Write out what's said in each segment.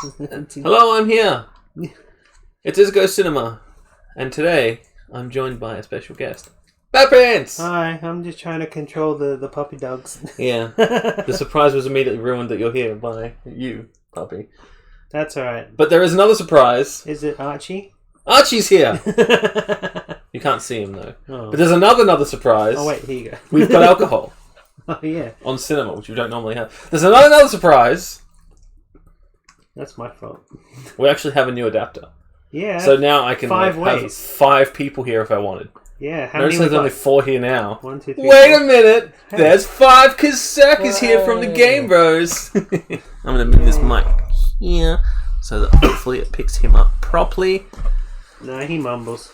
Hello, I'm here. It's Izzago Cinema, and today I'm joined by a special guest, Bad Pants. Hi, I'm just trying to control the puppy dogs. Yeah, the surprise was immediately ruined that you're here by you, puppy. That's alright. But there is another surprise. Is it Archie? Archie's here. You can't see him though. Oh. But there's another surprise. Oh wait, here you go. We've got alcohol. Oh yeah. On cinema, which we don't normally have. There's another surprise. That's my fault. We actually have a new adapter. Yeah. So now I can Five have ways. 5 people here if I wanted. Yeah. How Notice many? there's only 4 here now. 1, 2, 3. Wait four. a minute! Hey. There's 5 because Cirque is here from the Game Bros. I'm going to move this mic here so that hopefully it picks him up properly. No, he mumbles.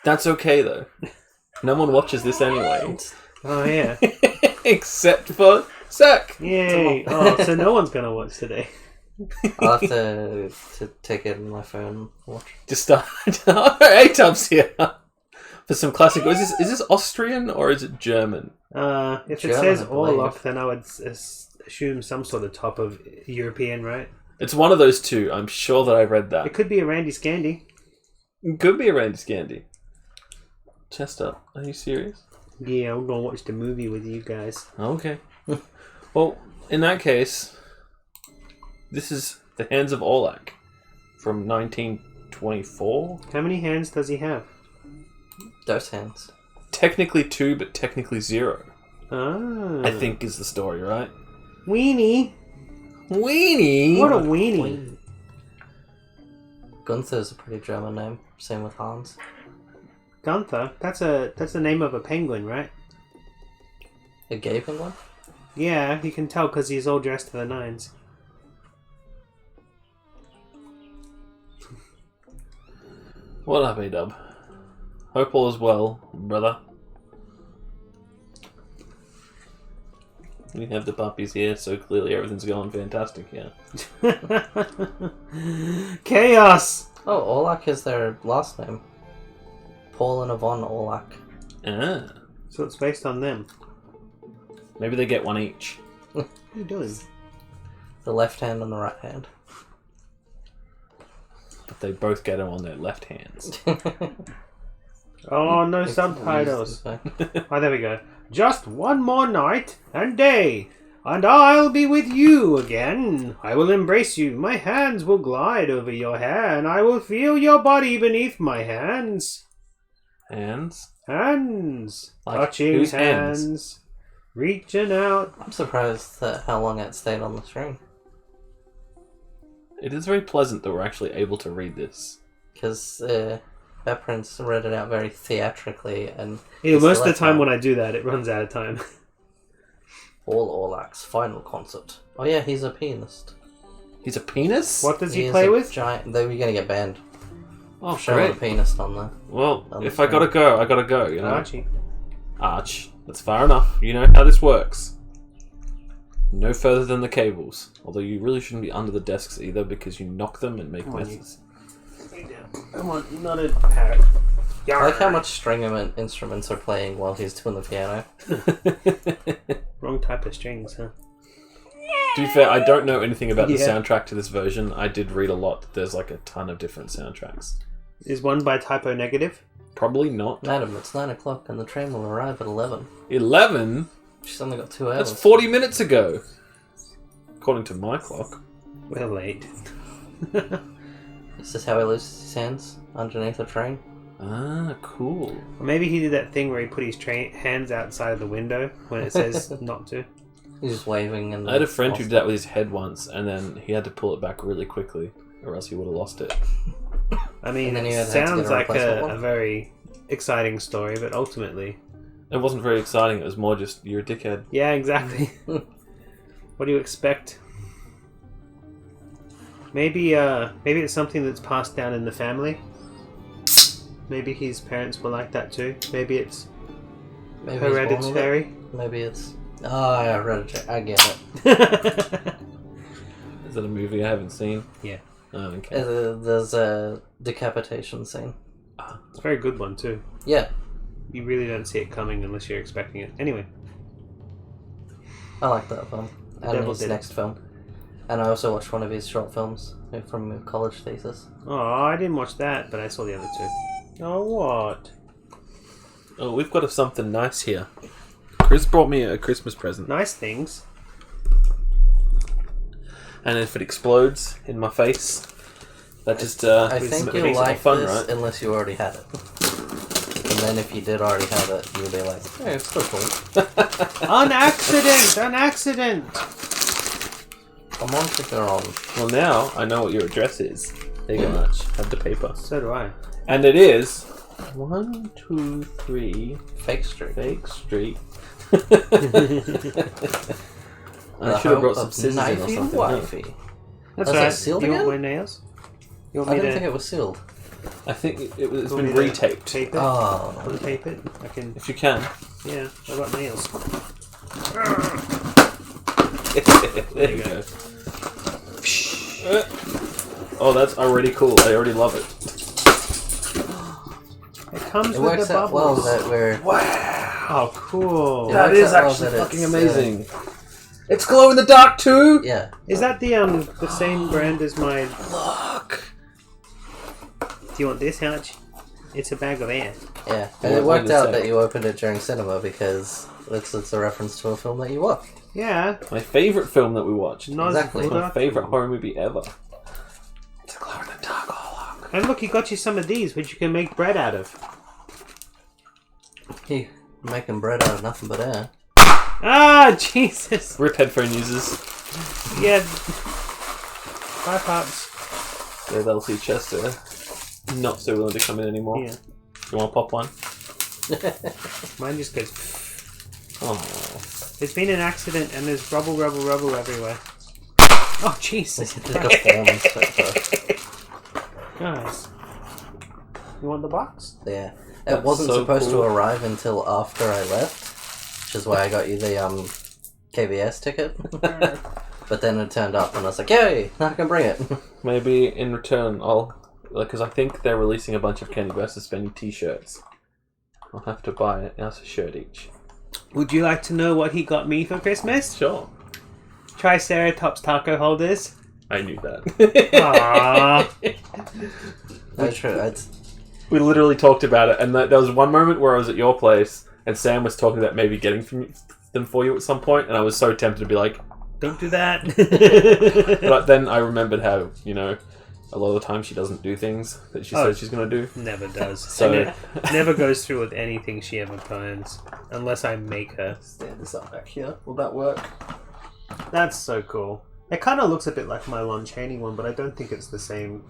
That's okay though. No one watches this anyway. Oh yeah. Except for Cirque. Yay! Oh, so no one's gonna watch today. I'll have to take it on my phone and watch. Just start. A-Tub's here. For some classic. Is this Austrian or is it German? If German, it says I believe. Orlac, then I would assume some sort of top of European, right? It's one of those two. I'm sure that I read that. It could be a Randy Scandy. It could be a Randy Scandy. Chester, are you serious? Yeah, I'm gonna watch the movie with you guys. Okay. Well, in that case, this is the Hands of Orlac from 1924. How many hands does he have? Those hands. Technically 2, but technically 0. Ah. I think is the story, right? Weenie. Weenie. What a weenie. Gunther's a pretty German name. Same with Hans. Gunther. That's the name of a penguin, right? A gay penguin? Yeah, you can tell because he's all dressed to the nines. What up, A-Dub? Hope all is well, brother. We have the puppies here, so clearly everything's going fantastic here. Chaos! Oh, Orlac is their last name. Paul and Yvonne Orlac. Ah. So it's based on them. Maybe they get one each. What are you doing? The left hand and the right hand. But they both get them on their left hands. Oh, no subtitles. Oh, there we go. Just one more night and day, and I'll be with you again. I will embrace you. My hands will glide over your hair, and I will feel your body beneath my hands. Hands? Hands. Like, Touching whose hands. hands? Reaching out. I'm surprised at how long it stayed on the screen. It is very pleasant that we're actually able to read this. Because Bad Prince read it out very theatrically. And Yeah, most of the time when I do that, it runs out of time. All Orlac's final concert. Oh yeah, he's a pianist. He's a penis? What does he is play a with? Giant. They were going to get banned. Oh, Showing a great. pianist on there. Well, On if the I gotta go, I gotta go, you know? Archie. Arch. That's far enough. You know how this works. No further than the cables. Although you really shouldn't be under the desks either because you knock them and make Come on, messes. Come on, not a parrot. I like how much string instruments are playing while he's doing the piano. Wrong type of strings, huh? To be fair, I don't know anything about the Yeah. soundtrack to this version. I did read a lot that there's like a ton of different soundtracks. Is one by typo negative? Probably not. Madam, it's 9 o'clock and the train will arrive at 11. 11? She's only got 2 hours. That's 40 minutes ago. According to my clock. We're late. Is this how he loses his hands? Underneath a train? Ah, cool. Or maybe he did that thing where he put his hands outside of the window when it says not to. He's just waving and... I had a friend who did that with his head once, and then he had to pull it back really quickly, or else he would have lost it. I mean, And then you it had to get sounds a like replacement a one. very exciting story, but ultimately... It wasn't very exciting, it was more just, you're a dickhead. Yeah, exactly. What do you expect? Maybe it's something that's passed down in the family. Maybe his parents were like that too. Maybe it's Maybe he's born with it. hereditary. Maybe it's... Oh, yeah, hereditary. I get it. Is that a movie I haven't seen? Yeah. Oh, okay. There's a decapitation scene. It's a very good one too. Yeah. You really don't see it coming unless you're expecting it. Anyway. I like that film. And Devil his did it. next film. And I also watched one of his short films from his college thesis. Oh, I didn't watch that, but I saw the other two. Oh, what? Oh, we've got something nice here. Chris brought me a Christmas present. Nice things. And if it explodes in my face, that just I think makes you'll it more like fun, this right? unless you already had it. And then if you did already have it, you'll be like, hey, it's still cool. An accident! An accident! Come on, stick it on. Well, now I know what your address is. There you go, much. Have the paper. So do I. And it is 123 Fake Street. Fake Street. I The should have brought home some of scissors in or Knifey something. Wifey. That's Was right. that sealed you want again? my nails? You want I me didn't to think it was sealed. I think it's you been want me to retaped. tape it? Oh. Untape it? I can. If you can. Yeah, I got nails. There you go. Oh, that's already cool. I already love it. It comes It with works the out well bubbles. that we're... Oh, cool. Yeah. That is Well, actually that fucking it's, amazing. It's glow in the dark too. Yeah. Is that the same brand as my? Look. Do you want this, Hutch? It's a bag of air. Yeah. I And it won't worked mind a out sec. that you opened it during cinema because it's a reference to a film that you watched. Yeah. My favourite film that we watched. Exactly. My favourite horror movie ever. It's a glow in the dark Orlac. And look, he got you some of these, which you can make bread out of. He making bread out of nothing but air. Ah, Jesus. Rip headphone users. Yeah. Bye, Pops. With LC Chester. Not so willing to come in anymore. Yeah. You want to pop one? Mine just goes. Oh. There's been an accident and there's rubble everywhere. Oh, Jesus. Guys. You want the box? Yeah. It That's wasn't so supposed cool. to arrive until after I left, which is why I got you the KBS ticket. But then it turned up and I was like, yay, now I can bring it. Maybe in return I'll... Because I think they're releasing a bunch of Kenny vs. Benny t-shirts. I'll have to buy us a shirt each. Would you like to know what he got me for Christmas? Sure. Triceratops taco holders. I knew that. Aww. That's true. It's, We literally talked about it, and there was one moment where I was at your place, and Sam was talking about maybe getting them for you at some point, and I was so tempted to be like, Don't do that. but then I remembered how, you know, a lot of the time she doesn't do things that she says she's going to do. Never does. So- And it never goes through with anything she ever plans. Unless I make her. stand this up back here. Will that work? That's so cool. It kind of looks a bit like my Lon Chaney one, but I don't think it's the same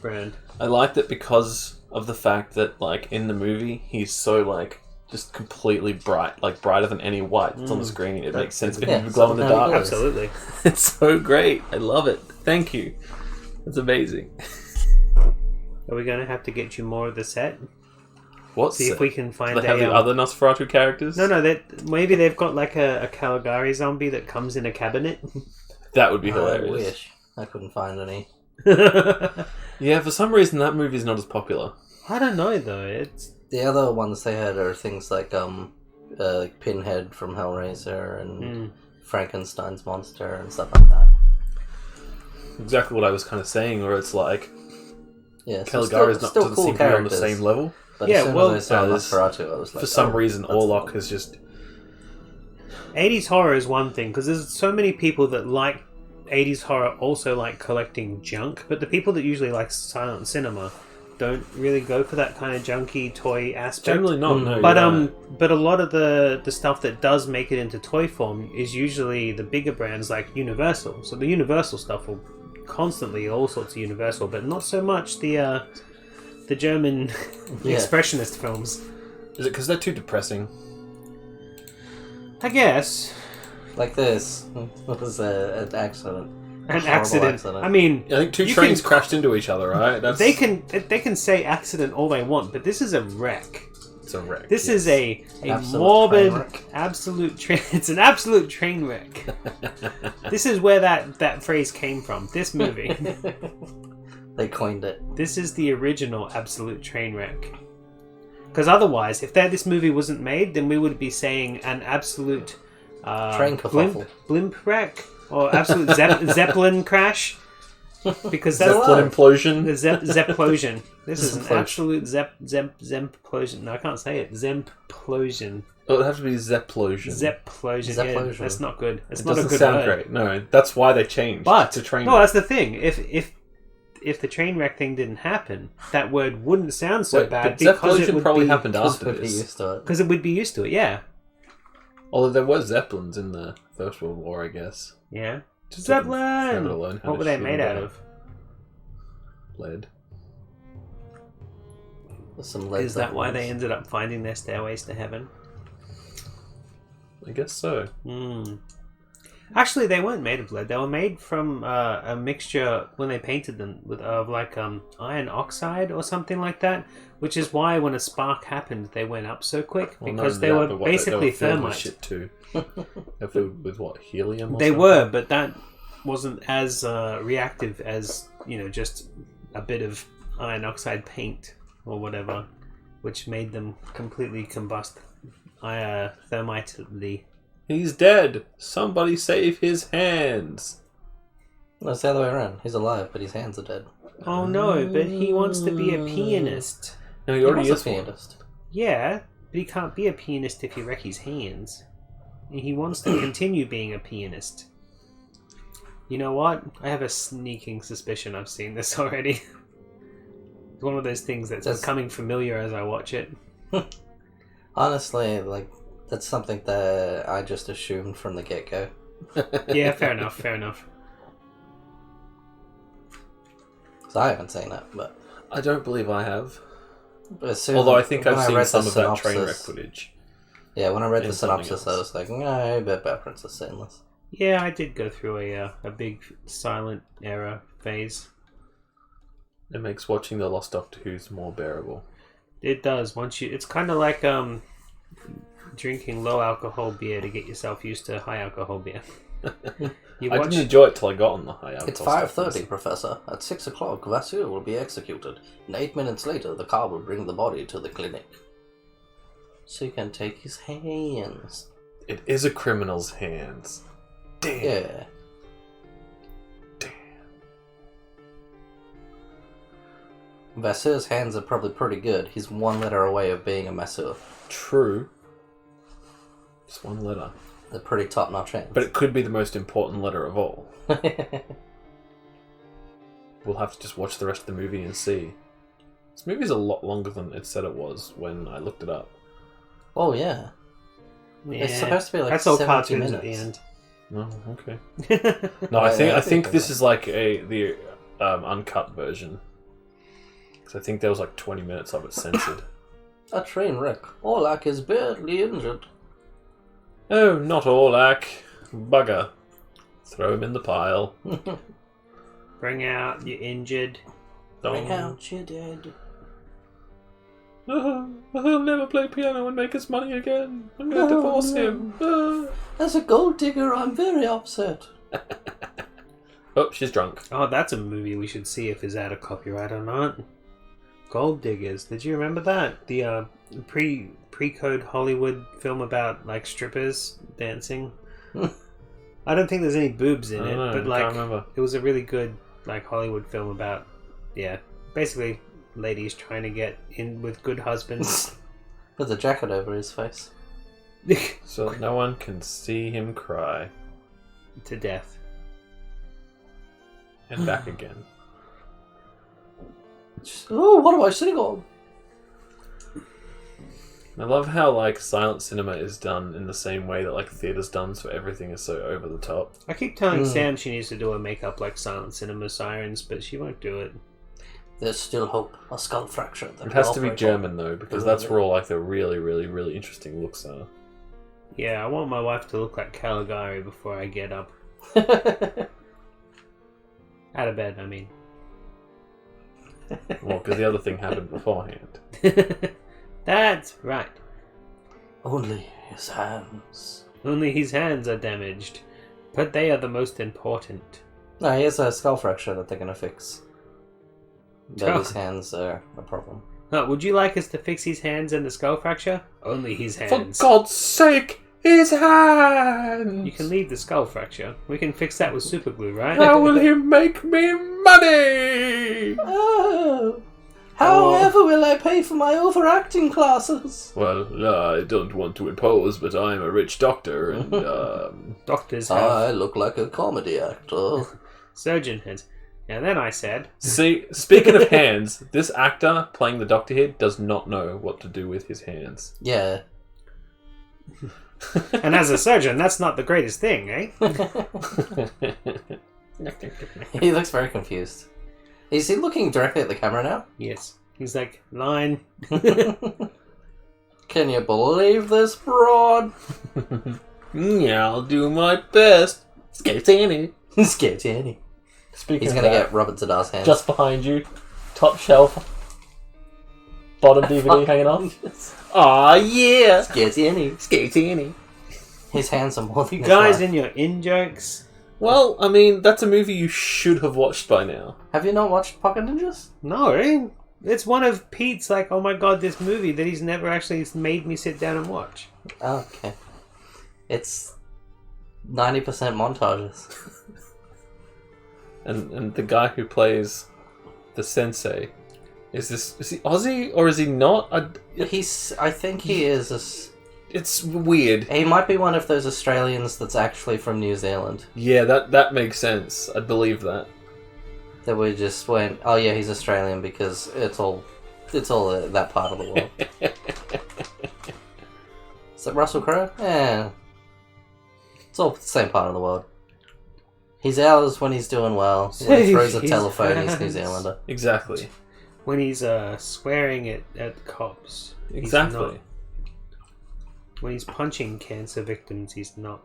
brand. I liked it because of the fact that, like, in the movie, he's so, like, just completely bright, like, brighter than any white that's on the screen. It makes sense for him to glow in the so dark. how he Absolutely. It's so great. I love it. Thank you. It's amazing. Are we going to have to get you more of the set? What's See if it? we can find Do they have the other Nosferatu characters? No, maybe they've got like a Caligari zombie that comes in a cabinet. That would be I hilarious. wish. I couldn't find any. Yeah, for some reason that movie's not as popular. I don't know though. It's The other ones they had are things like Pinhead from Hellraiser and Frankenstein's monster and stuff like that. Exactly what I was kind of saying, where it's like Yeah, so Caligari's still doesn't cool seem to be on the characters. same level. But Yeah, as soon well, as I saw there's- Nosferatu, I was like, For some oh, reason, that's Orlac the has just 80s horror is one thing because there's so many people that like 80s horror also like collecting junk, but the people that usually like silent cinema don't really go for that kind of junky toy aspect. generally not. No, But you're right. but a lot of the stuff that does make it into toy form is usually the bigger brands like Universal. So the Universal stuff will constantly all sorts of Universal, but not so much the German Yeah. expressionist films. Is it because they're too depressing? I guess Like this. What was an accident? an Horrible accident. I mean, I think two You trains can- crashed into each other, right? That's they can say accident all they want, but this is a wreck. It's a wreck. This yes. is a Absolute morbid, train wreck. absolute train. It's an absolute train wreck. This is where that phrase came from. This movie. They coined it. This is the original absolute train wreck. Because otherwise, if this movie wasn't made, then we would be saying an absolute Train kerfuffle. blimp wreck. or absolute Zeppelin crash, because that's Zeppelin implosion. the Zepplosion. This is an Zemplosion. absolute Zemplosion. No, I can't say it. Zemplosion. Oh, it would have to be Zepplosion. Zepplosion. Yeah, Zepplosion. that's not good. It's It not a doesn't good sound word. great. No, that's why they changed. But to train. no, that's the thing. If the train wreck thing didn't happen, that word wouldn't sound so bad but because Zepplosion it would probably be, happened Just after would be this. used to it. because it would be used to it. Yeah, Although there were Zeppelins in the First World War, I guess. yeah. Just took them forever to Zeppelin. learn how What to were they shoot made them out down. of? Lead. There's some lead Is that why they Zeppelins. ended up finding their stairways to heaven? I guess so. Actually, they weren't made of lead. They were made from a mixture when they painted them of iron oxide or something like that. Which is why when a spark happened, they went up so quick Well, because not they only were that, but basically they were filled with thermite. shit too. They're filled with what, helium? Or They something? were, but that wasn't as reactive as just a bit of iron oxide paint or whatever, which made them completely combust thermitely. He's dead. Somebody save his hands. No, it's the other way around. He's alive, but his hands are dead. Oh no! But he wants to be a pianist. No, he He already was is a one. pianist. Yeah, but he can't be a pianist if you wreck his hands. He wants to continue being a pianist. You know what? I have a sneaking suspicion I've seen this already. It's one of those things that's becoming familiar as I watch it. Honestly, that's something that I just assumed from the get-go. Yeah, fair enough, fair enough. Because I haven't seen it, but I don't believe I have. as soon Although I think when I've I seen read some the of that train wreck synopsis- footage. Yeah, when I read and the something synopsis, I else. was like, no, I bet Batprince has seen this. Yeah, I did go through a big silent era phase. It makes watching the Lost Doctor Who's more bearable. It does. It's kind of like drinking low alcohol beer to get yourself used to high alcohol beer. You I watch. didn't enjoy it till I got on the high alcohol. It's stuff. 5:30, Professor. At 6 o'clock, Vasseur will be executed. And 8 minutes later, the car will bring the body to the clinic. So you can take his hands. It is a criminal's hands. Damn. Yeah. Damn. Vasseur's hands are probably pretty good. He's one letter away of being a masseur. True. Just one letter. They're pretty top-notch hands. But it could be the most important letter of all. We'll have to just watch the rest of the movie and see. This movie's a lot longer than it said it was when I looked it up. Oh, yeah. Yeah, It's supposed to be like that's all 70 cartoons at the minutes. No, okay. end. No, I Yeah, I think think this so. is like the uncut version. Because I think there was like 20 minutes of it censored. A train wreck. Orlac is badly injured. Oh, not Orlac. Bugger. Throw him in the pile. Bring out your injured. Bring out your dead. He'll never play piano and make us money again. I'm going to divorce him. As a gold digger, I'm very upset. Oh, she's drunk. Oh, that's a movie we should see if it's out of copyright or not. Gold Diggers. Did you remember that? The pre-code Hollywood film about like strippers dancing. I don't think there's any boobs in I it, don't know, but I like can't remember. it was a really good like Hollywood film about basically ladies trying to get in with good husbands. With a jacket over his face. So no one can see him cry. To death. And back again. Oh, what am I sitting on? I love how like silent cinema is done in the same way that like theatre's done, so everything is so over the top. I keep telling Sam she needs to do a makeup like Silent Cinema Sirens, but she won't do it. There's still hope. A skull fracture. It has to be German though, because that's where all like the really, really, really interesting looks are. Yeah, I want my wife to look like Caligari before I get up. Out of bed, I mean. Well, because the other thing happened beforehand. That's right. Only his hands. Only his hands are damaged, but they are the most important. No, he has a skull fracture that they're gonna fix. But his hands are a problem. Would you like us to fix his hands and the skull fracture? Only his For hands. God's sake! His hands! You can leave the skull fracture. We can fix that with super glue, right? How will he make me money? Oh. However will I pay for my overacting classes? Well, I don't want to impose, but I'm a rich doctor, and, Doctors have I look like a comedy actor. surgeon hands. And then I said... See, speaking of hands, this actor playing the doctor here does not know what to do with his hands. Yeah. And as a surgeon, that's not the greatest thing, eh? He looks very confused. Is he looking directly at the camera now? Yes. He's like, line. Can you believe this, broad? Yeah, I'll do my best. Skatani. Scared Annie. Speaking He's of gonna that, get Robert Zada's hands. just behind you, top shelf, bottom DVD hanging off. Aw, yeah! Scared Annie. Skatani. His hands are more than Guys, in your in-jokes. Well, I mean, that's a movie you should have watched by now. Have you not watched Pocket Ninjas? No, right? It's one of Pete's, like, oh my god, this movie that he's never actually made me sit down and watch. Oh, okay. It's 90% montages. And the guy who plays the sensei, is he Aussie or is he not? I think he is. It's weird. He might be one of those Australians that's actually from New Zealand. Yeah, that makes sense. I believe that. That we just went, oh yeah, he's Australian because it's all that part of the world. Is that Russell Crowe? Yeah. It's all the same part of the world. He's ours when he's doing well. When he throws a telephone, he's New Zealander. Exactly. When he's swearing at cops. he's Exactly. not. When he's punching cancer victims, he's not.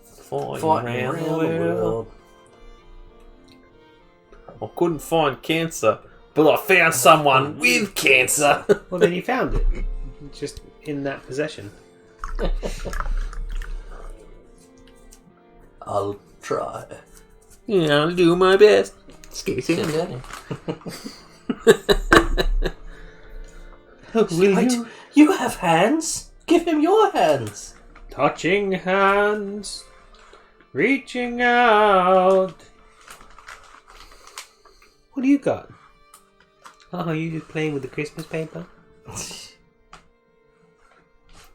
Fighting around the world. I couldn't find cancer, but I found someone with cancer. Well, then you found it. Just in that possession. I'll try. Yeah, I'll do my best. Continue. Will You have hands? Give him your hands. Touching hands, reaching out. What do you got? Oh, you just playing with the Christmas paper?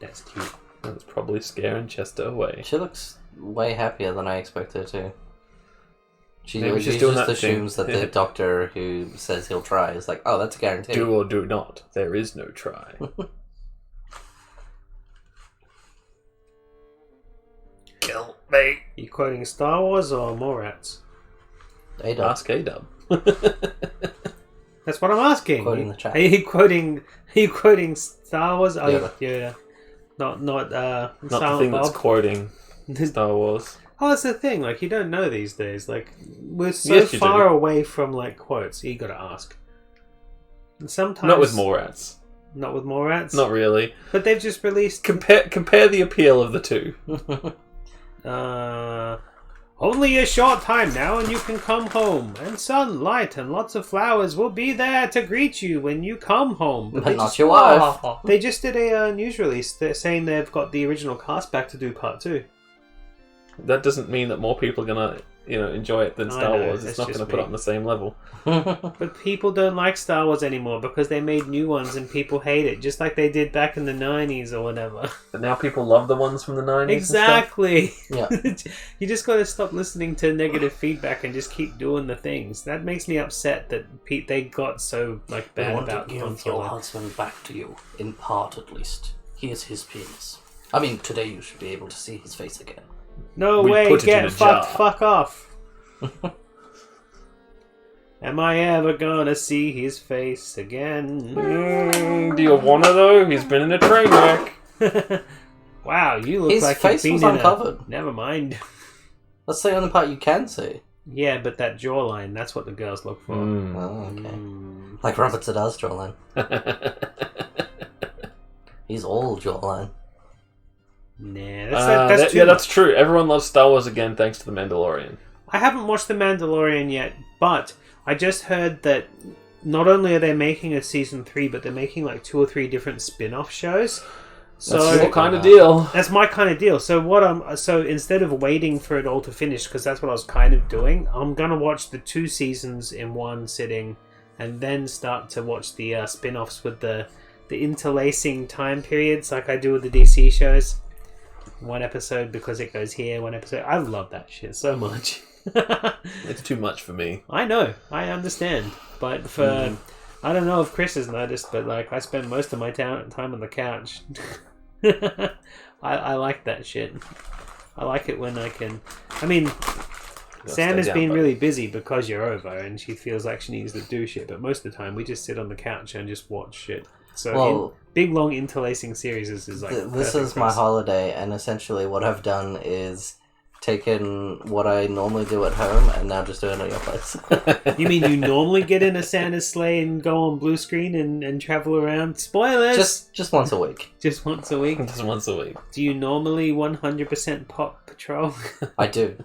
That's cute. That's probably scaring Chester away. She looks way happier than I expected her to. She Maybe she's just doing that assumes thing. that the doctor who says he'll try is like, oh, that's a guarantee. Do or do not. There is no try. Kill me. You quoting Star Wars or Morats? A-Dub. Ask A-Dub. That's what I'm asking. Quoting the chat. Are you quoting Star Wars? Oh, Yoda. yeah. Not Not the Silent thing Bob. that's quoting Star Wars. Oh, that's the thing. Like, you don't know these days. Like, we're so Yes, you far do. away from like quotes. You got to ask. And sometimes Not with Morats. Not with Morats. Not really. But they've just released. Compare the appeal of the two. Only a short time now, and you can come home. And sunlight and lots of flowers will be there to greet you when you come home. But they not just- your wife. They just did a news release. They're saying they've got the original cast back to do part 2. That doesn't mean that more people are gonna, enjoy it than I Star know, Wars. that's It's not just gonna put me. it on the same level. But people don't like Star Wars anymore because they made new ones and people hate it, just like they did back in the 90s or whatever. But now people love the ones from the 90s. Exactly. Yeah. You just got to stop listening to negative feedback and just keep doing the things. That makes me upset that they got so I bad want to about give Han your Solo. husband back to you, in part at least. Here's his penis. I mean, today you should be able to see his face again. No We way, put it in get a fucked, jar. fuck off. Am I ever gonna see his face again? Do you wanna though? He's been in a train wreck. Wow, you look His like face you've was been in uncovered. Never mind. That's the only part you can see. Yeah, but that jawline, that's what the girls look for. Oh, okay. Mm. Like Robert Zada's jawline. He's all jawline. Nah, that's too yeah, much. that's true. Everyone loves Star Wars again thanks to The Mandalorian. I haven't watched The Mandalorian yet, but I just heard that not only are they making a season 3, but they're making like 2 or 3 different spin-off shows. So That's your kind of deal. That's my kind of deal. So instead of waiting for it all to finish, because that's what I was kind of doing, I'm gonna watch the 2 seasons in one sitting, and then start to watch the spin-offs with the interlacing time periods, like I do with the DC shows. One episode because it goes here, one episode. I love that shit so much. It's too much for me. I know, I understand, but for I don't know if Chris has noticed, but like I spend most of my time on the couch. I like that shit. I like it when I can. I mean, Sam has been really busy because you're over, and she feels like she needs to do shit. But most of the time, we just sit on the couch and just watch shit. So big long interlacing series is like this is my holiday, and essentially what I've done is taken what I normally do at home and now just do it at your place. You mean you normally get in a Santa's sleigh and go on blue screen and travel around? Spoilers! Just once a week. Just once a week? Just once a week. Do you normally 100% pop patrol? I do.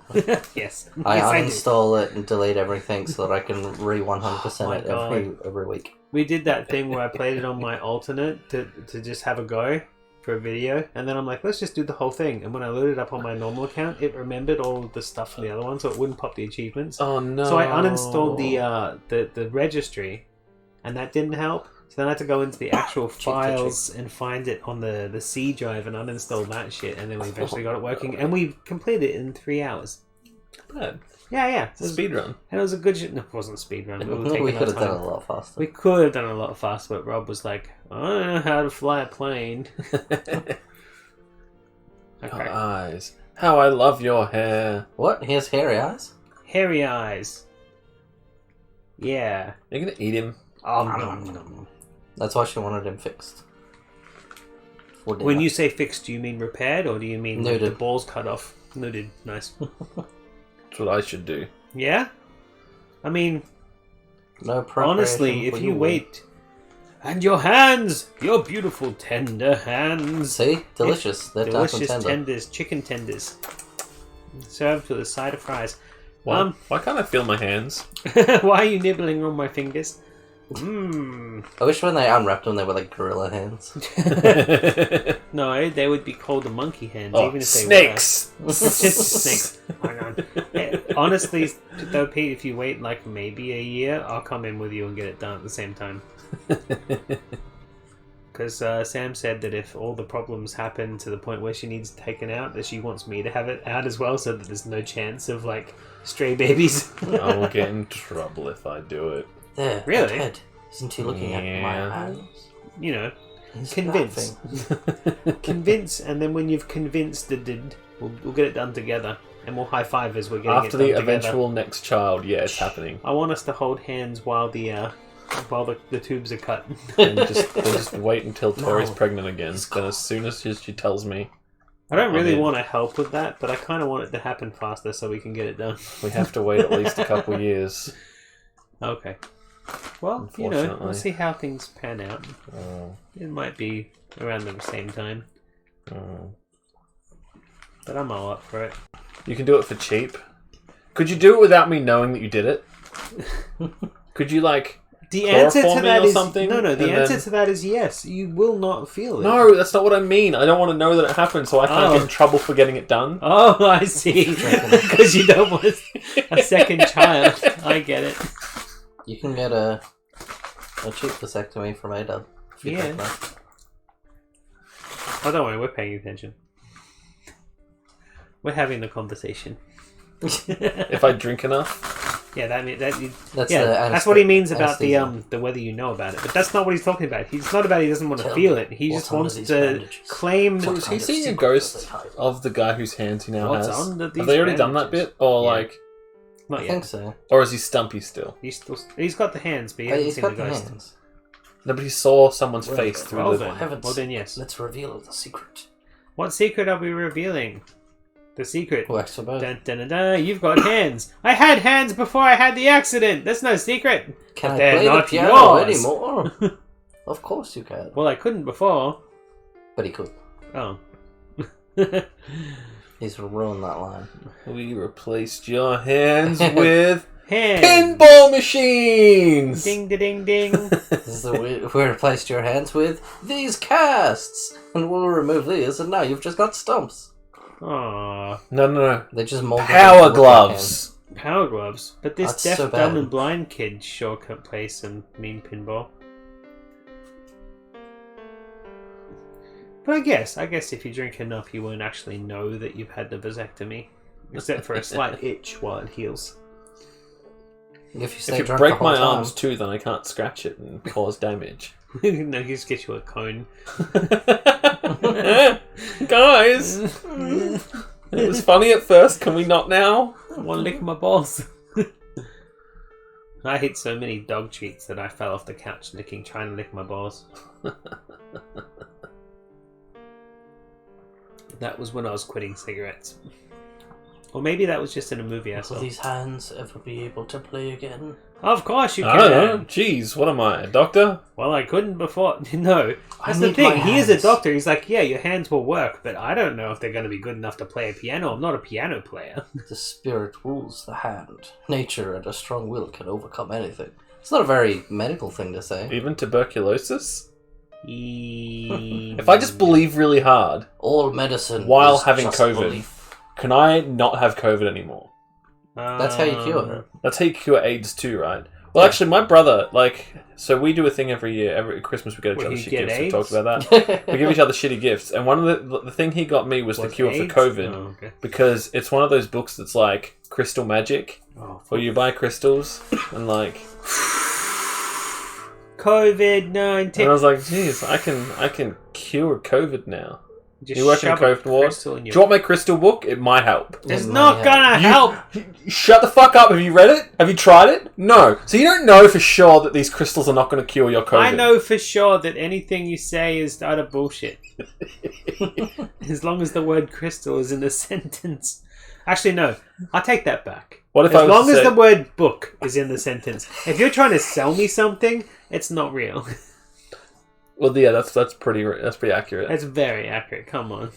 Yes. I uninstall it and delete everything so that I can re-100% it every week. We did that thing where I played it on my alternate to just have a go for a video, and then I'm like, let's just do the whole thing. And when I loaded up on my normal account, it remembered all of the stuff from the other one, so it wouldn't pop the achievements. Oh no! So I uninstalled the registry, and that didn't help. So then I had to go into the actual files and find it on the C drive and uninstall that shit, and then we eventually got it working, and we completed it in 3 hours. Bad. Yeah. It's a speed run. And it was a good shit. No, it wasn't a speed run. We could have done it a lot faster. We could have done it a lot faster, but Rob was like, I don't know how to fly a plane. Okay. Your eyes. How I love your hair. What? He has hairy eyes? Hairy eyes. Yeah. You're gonna eat him. That's why she wanted him fixed. When you say fixed, do you mean repaired, or do you mean Nuded. the balls cut off? Nuded. Nice. That's what I should do. Yeah? I mean, no honestly, if you wait... And your hands! Your beautiful tender hands! See? Delicious. They're delicious tender. Tenders. Chicken tenders. Served with a side of fries. Why can't I feel my hands? Why are you nibbling on my fingers? Mmm. I wish when they unwrapped them they were like gorilla hands. No, they would be called the monkey hands, Oh, even if they snakes! were. Just snakes. Hang on. Yeah, honestly, though, Pete, if you wait like maybe a year, I'll come in with you and get it done at the same time. Because Sam said that if all the problems happen to the point where she needs it taken out, that she wants me to have it out as well, so that there's no chance of like stray babies. I will get in trouble if I do it. There. Really? Ted, isn't he looking at my hands? You know, He's convince. laughing. Convince, and then when you've convinced we'll get it done together, and we'll high five as we're getting After it done the together. eventual next child, yeah, it's happening. I want us to hold hands while the tubes are cut. And we'll just wait until Tori's No. pregnant again. Then as soon as she tells me, I don't really I'm in. want to help with that, but I kind of want it to happen faster so we can get it done. we have to wait at least a couple years. Okay. Well, you know, Unfortunately. we'll see how things pan out. Oh, It might be around the same time, oh. but I'm all up for it. You can do it for cheap. Could you do it without me knowing that you did it? Could you The answer to chloroform me that or is something, no. The and answer then- to that is yes. You will not feel it. No, that's not what I mean. I don't want to know that it happened, so I can't get in trouble for getting it done. Oh, I see. Because you don't want a second child. I get it. You can get a cheap vasectomy from ADA. Yeah. Oh, don't worry. We're paying attention. We're having the conversation. If I drink enough, Yeah, That's that's what he means about anesthesia. the whether you know about it. But that's not what he's talking about. He's not about he doesn't want to Tell feel me, it. He what's just under wants these to bandages? claim. What is he kind of seeing a secret ghost does it hide? of the guy whose hands he now What's has? under Have these they already done that bandages? bit, or Yeah. I Not think yet. so. or is he stumpy still? He's got the hands, but he hasn't He's seen got the the ghost. hands. No, but he saw someone's Well, face through Well the. then, heavens. well then, yes. Let's reveal the secret. What secret are we revealing? The secret. Wax for both. Dun, dun, dun, dun, you've got hands. I had hands before I had the accident. That's no secret. Can But I they're play the not piano yours. anymore? Of course you can. Well, I couldn't before. But he could. Oh. He's ruined that line. We replaced your hands with Hands. Pinball machines! Ding, ding, ding. This is we replaced your hands with these casts, and we'll remove these, and now you've just got stumps. Aww. No. They just mold Power gloves. Power gloves. But this That's deaf, so dumb, bad. and blind kid sure can play some mean pinball. But I guess if you drink enough, you won't actually know that you've had the vasectomy. Except for a slight itch while it heals. If If you break my arms too, then I can't scratch it and cause damage. No, you just get you a cone. Guys! It was funny at first, can we not now? I want to lick my balls. I ate so many dog treats that I fell off the couch trying to lick my balls. That was when I was quitting cigarettes. Or maybe that was just in a movie I saw. Will these hands ever be able to play again? Of course you can. I don't know. Jeez, what am I, a doctor? Well, I couldn't before. No, that's the need thing. my He is a hands. doctor. He's like, yeah, your hands will work, but I don't know if they're going to be good enough to play a piano. I'm not a piano player. The spirit rules the hand. Nature and a strong will can overcome anything. It's not a very medical thing to say. Even tuberculosis? If If I just believe really hard All medicine while is having just COVID, belief. can I not have COVID anymore? That's how you cure it. That's how you cure AIDS too, right? Well, actually, my brother, so we do a thing every year. Every Christmas we get each What, other you shit get gifts. We AIDS? talked about that. We give each other shitty gifts. And one of the thing he got me was the Was cure AIDS? for COVID. Oh, okay. Because it's one of those books that's like crystal magic. Oh, Where you buy crystals and COVID-19. And I was like, geez, I can cure COVID now. Just You work in a shove a COVID ward? crystal in Do your- you want my crystal book? It might help. It's It not might gonna help. help. Shut the fuck up. Have you read it? Have you tried it? No. So you don't know for sure that these crystals are not going to cure your COVID. I know for sure that anything you say is utter bullshit. As long as the word crystal is in the sentence. Actually, no. I take that back. What if As I was long to as say- the word book is in the sentence. If you're trying to sell me something, it's not real. Well, yeah, that's pretty accurate. That's very accurate. Come on.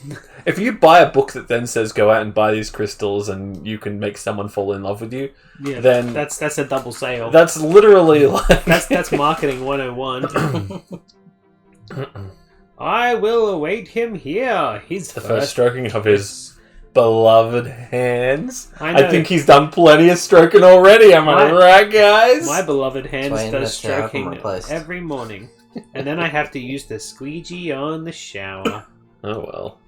If you buy a book that then says go out and buy these crystals and you can make someone fall in love with you, Yeah, then that's a double sale. that's literally like That's marketing 101. I will await him here. He's the first stroking of his beloved hands. I know. I think he's done plenty of stroking already. Am I right, guys? My beloved hands Twain does missed out and stroking replaced. every morning. And then I have to use the squeegee on the shower. Oh well.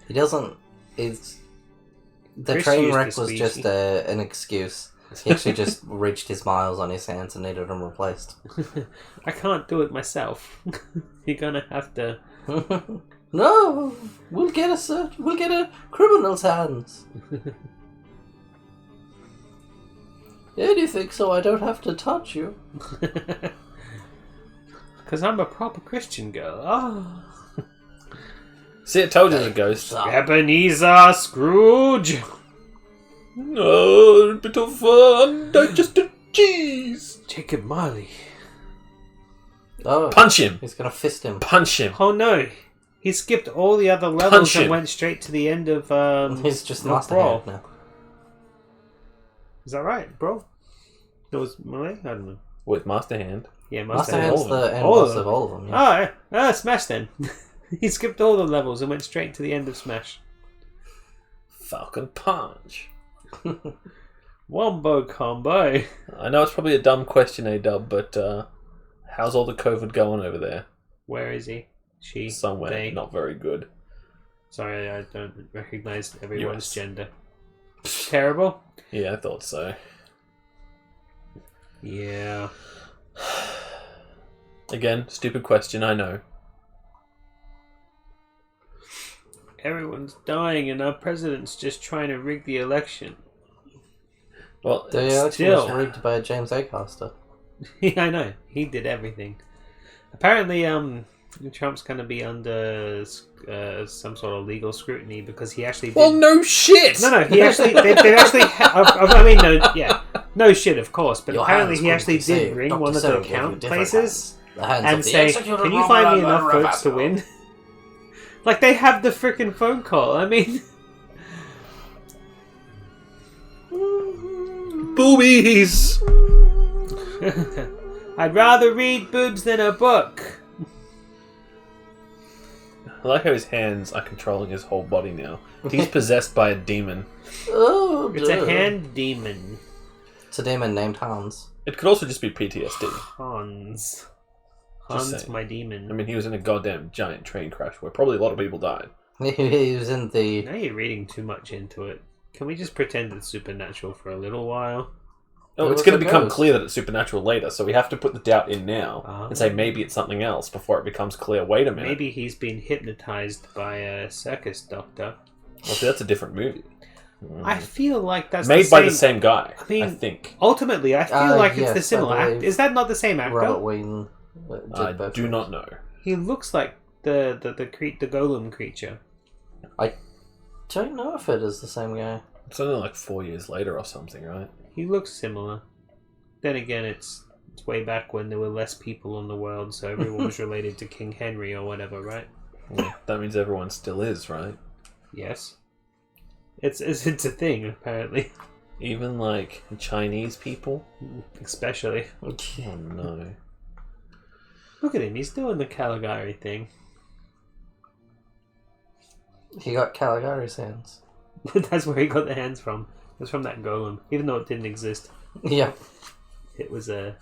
He doesn't. It's the Chris train used wreck the was squeegee. just an excuse. He actually just reached his miles on his hands and needed them replaced. I can't do it myself. You're gonna have to. No, we'll get a criminal's hands. Yeah, do you think so? I don't have to touch you. Because I'm a proper Christian girl. Oh. See, I told you the ghost. Ebenezer Scrooge! No, a bit of undigested cheese. Jacob Marley. Oh, Punch him. he's gonna fist him. Punch him. Oh no! He skipped all the other levels Punch and him. went straight to the end of. He's just no, master brawl. hand now. Is that right, bro? It was Malay? I don't know. With Master Hand. Yeah, Master Hand. hand's all of the end All of boss them. of all of them. Yeah. Oh, Smash then. He skipped all the levels and went straight to the end of Smash. Falcon Punch. Wombo combo. I know it's probably a dumb question, A-Dub, but how's all the COVID going over there? Where is he? She. Somewhere They. not very good. Sorry, I don't recognize everyone's US. gender. Terrible? Yeah, I thought so. Yeah. Again, stupid question, I know. Everyone's dying and our president's just trying to rig the election. Well, The election Still. was rigged by James Acaster. Yeah, I know. He did everything. Apparently, Trump's going to be under some sort of legal scrutiny because he actually did... well, no shit! No, he actually... They actually... I mean, no, yeah. No shit, of course. But Your apparently hands he couldn't actually be did saved. ring Dr. one of the Cyril gave you count different places hands. The hands and of the say, executed can you find me Roman enough votes to Rabbit." win? Like, they have the frickin' phone call. I mean... Boobies! I'd rather read boobs than a book. I like how his hands are controlling his whole body now. He's possessed by a demon. Oh, It's a hand demon. It's a demon named Hans. It could also just be PTSD. Hans. Just Hans, saying. my demon. I mean, he was in a goddamn giant train crash where probably a lot of people died. He was in the... Now you're reading too much into it. Can we just pretend it's supernatural for a little while? Oh, It it's was going a to become ghost. clear that it's supernatural later, so we have to put the doubt in now and say maybe it's something else before it becomes clear. Wait a minute. Maybe he's been hypnotized by a circus doctor. Well, see, that's a different movie. I feel like that's Made by the same guy, I mean, I think. Ultimately, I feel like it's yes, the similar I act. believe Is that not the same actor? Robert Wayne. I do not know. He looks like the golem creature. I don't know if it is the same guy. It's only like 4 years later or something, right? He looks similar. Then again, it's way back when there were less people in the world, so everyone was related to King Henry or whatever, right? Yeah, that means everyone still is, right? Yes. It's a thing, apparently. Even like Chinese people? Especially. Oh no. Look at him, he's doing the Caligari thing. He got Caligari's hands. That's where he got the hands from. It was from that golem, even though it didn't exist. Yeah. It was a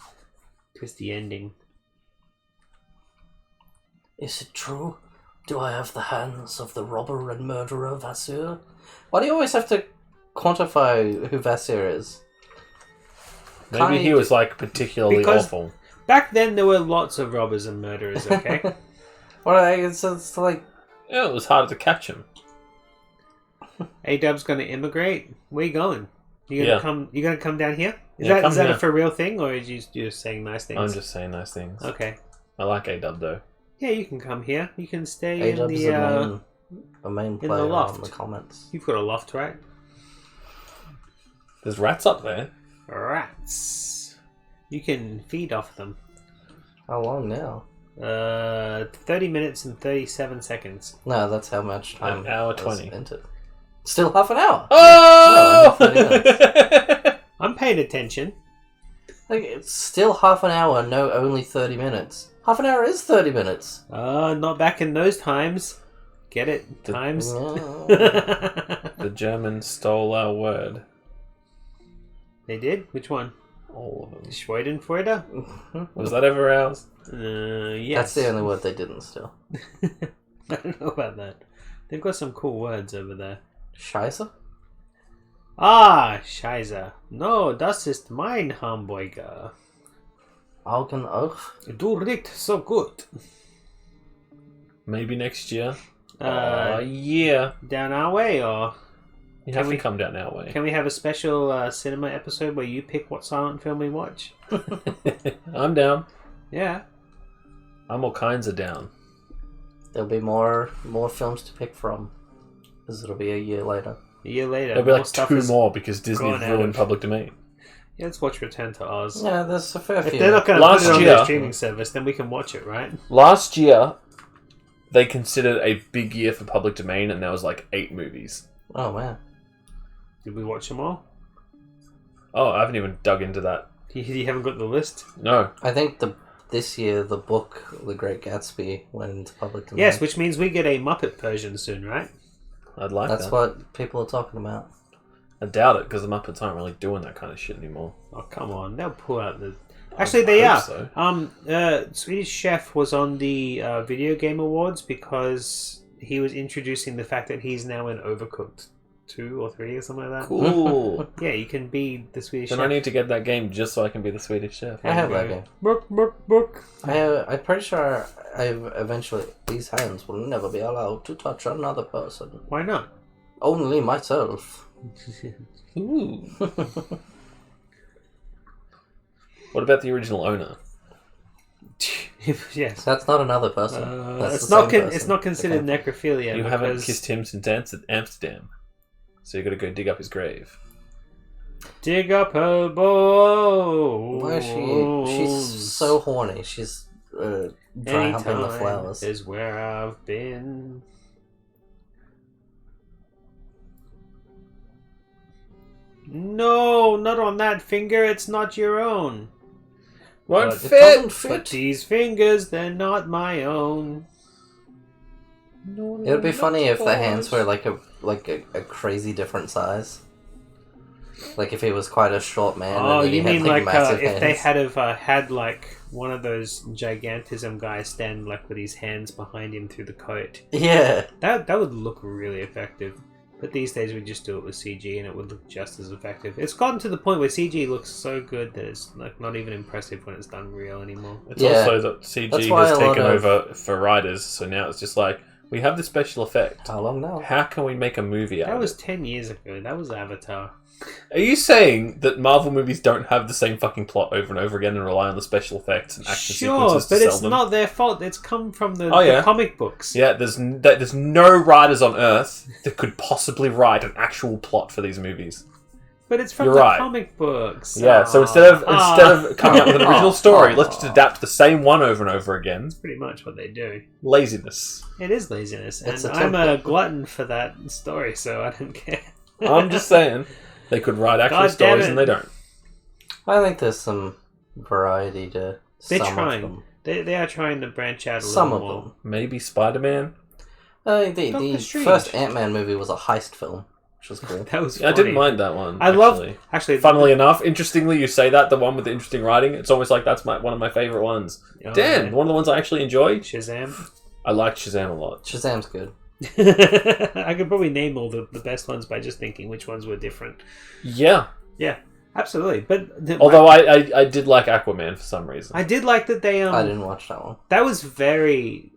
twisty ending. Is it true? Do I have the hands of the robber and murderer Vasseur? Why do you always have to quantify who Vasseur is? Maybe he was like particularly Because- awful. Back then, there were lots of robbers and murderers, okay? It's like... Yeah, it was harder to catch him. A-Dub's gonna immigrate? Where you going? You gonna Yeah. come? You gonna come down here? Is Yeah, come that a here. for real thing, or is you just saying nice things? I'm just saying nice things. Okay. I like A-Dub though. Yeah, you can come here. You can stay in A-Dub's the. a main the player loft. on the comments. You've got a loft, right? There's rats up there. Rats. You can feed off them. How long now? 30 minutes and 37 seconds. No, that's how much time. An hour was 20. Into. Still half an hour. Oh! No, only 30 I'm paying attention. Like, it's still half an hour, no, only 30 minutes. Half an hour is 30 minutes. Not back in those times. Get it? Times. Yeah. The Germans stole our word. They did? Which one? All of them. Schweidenfreude? Was that ever ours? Yes. That's the only word they didn't steal. I don't know about that. They've got some cool words over there. Scheiße? Ah, Scheiße. No, das ist mein Hamburger. Augen auch? Du riechst so gut. Maybe next year. Yeah. Down our way, or You have to come down our way. can we have a special cinema episode where you pick what silent film we watch? I'm down. Yeah. I'm all kinds of down. There'll be more films to pick from. Because it'll be a year later. A year later. There'll be more like stuff 2 is more because Disney gone out ruined of- public domain. Yeah, let's watch Return to Oz. Yeah, there's a fair If few. they're not going to Last put it on year- their streaming service, then we can watch it, right? Last year, they considered a big year for public domain, and there was like 8 movies. Oh, man. Did we watch them all? Oh, I haven't even dug into that. You haven't got the list? No. I think this year, the book, The Great Gatsby, went into public domain. Yes, which means we get a Muppet version soon, right? I'd like That's that. what people are talking about. I doubt it, because the Muppets aren't really doing that kind of shit anymore. Oh, come on. They'll pull out the... Actually, they I are. hope so. Swedish Chef was on the Video Game Awards because he was introducing the fact that he's now in Overcooked 2 or 3 or something like that. Cool. Yeah, you can be the Swedish Then Chef. I need to get that game just so I can be the Swedish chef. I have that game. Book. I'm pretty sure these hands will never be allowed to touch another person. Why not? Only myself. Ooh. What about the original owner? Yes. That's not another person. That's It's the not. same person. It's not considered Okay. necrophilia. You haven't because kissed him since Amsterdam. So you got to go dig up his grave. dig up her bones. Why is she's so horny. She's dry humping the flowers. Is where I've been. No, not on that finger. It's not your own. Won't But it fit. doesn't fit. But these fingers, they're not my own. No, It would be not funny if the yours. hands were like a crazy different size. Like if he was quite a short man. Oh, and then you he had, mean like massive if they hands. had like one of those gigantism guys stand like with his hands behind him through the coat? Yeah. That would look really effective. But these days we just do it with CG and it would look just as effective. It's gotten to the point where CG looks so good that it's like not even impressive when it's done real anymore. It's Yeah. also that CG That's why has a lot taken of- over for writers, so now it's just like, we have the special effect. How long now? How can we make a movie out That of was it? 10 years ago. That was Avatar. Are you saying that Marvel movies don't have the same fucking plot over and over again and rely on the special effects and action Sure, sequences to but sell it's them? not their fault. It's come from the comic books. Yeah, there's no writers on Earth that could possibly write an actual plot for these movies. But it's from You're the right. comic books. Yeah, so instead of coming up with an original story, let's just adapt the same one over and over again. That's pretty much what they do. Laziness. It is laziness, It's and a I'm a template. glutton for that story, so I don't care. I'm just saying, they could write actual God damn stories it. and they don't. I think there's some variety to They're some trying. of them. They are trying to branch out a Some little of more. them. Maybe Spider-Man? The Doctor Strange. first Ant-Man movie was a heist film, which was cool. That was I funny. didn't mind that one. I actually. Funnily enough, interestingly, you say that, the one with the interesting writing, it's almost like that's one of my favourite ones. Oh, Damn, man. one of the ones I actually enjoy. Shazam. I liked Shazam a lot. Shazam's good. I could probably name all the best ones by just thinking which ones were different. Yeah. Yeah, absolutely. But Although I did like Aquaman for some reason. I did like that they I didn't watch that one. that was very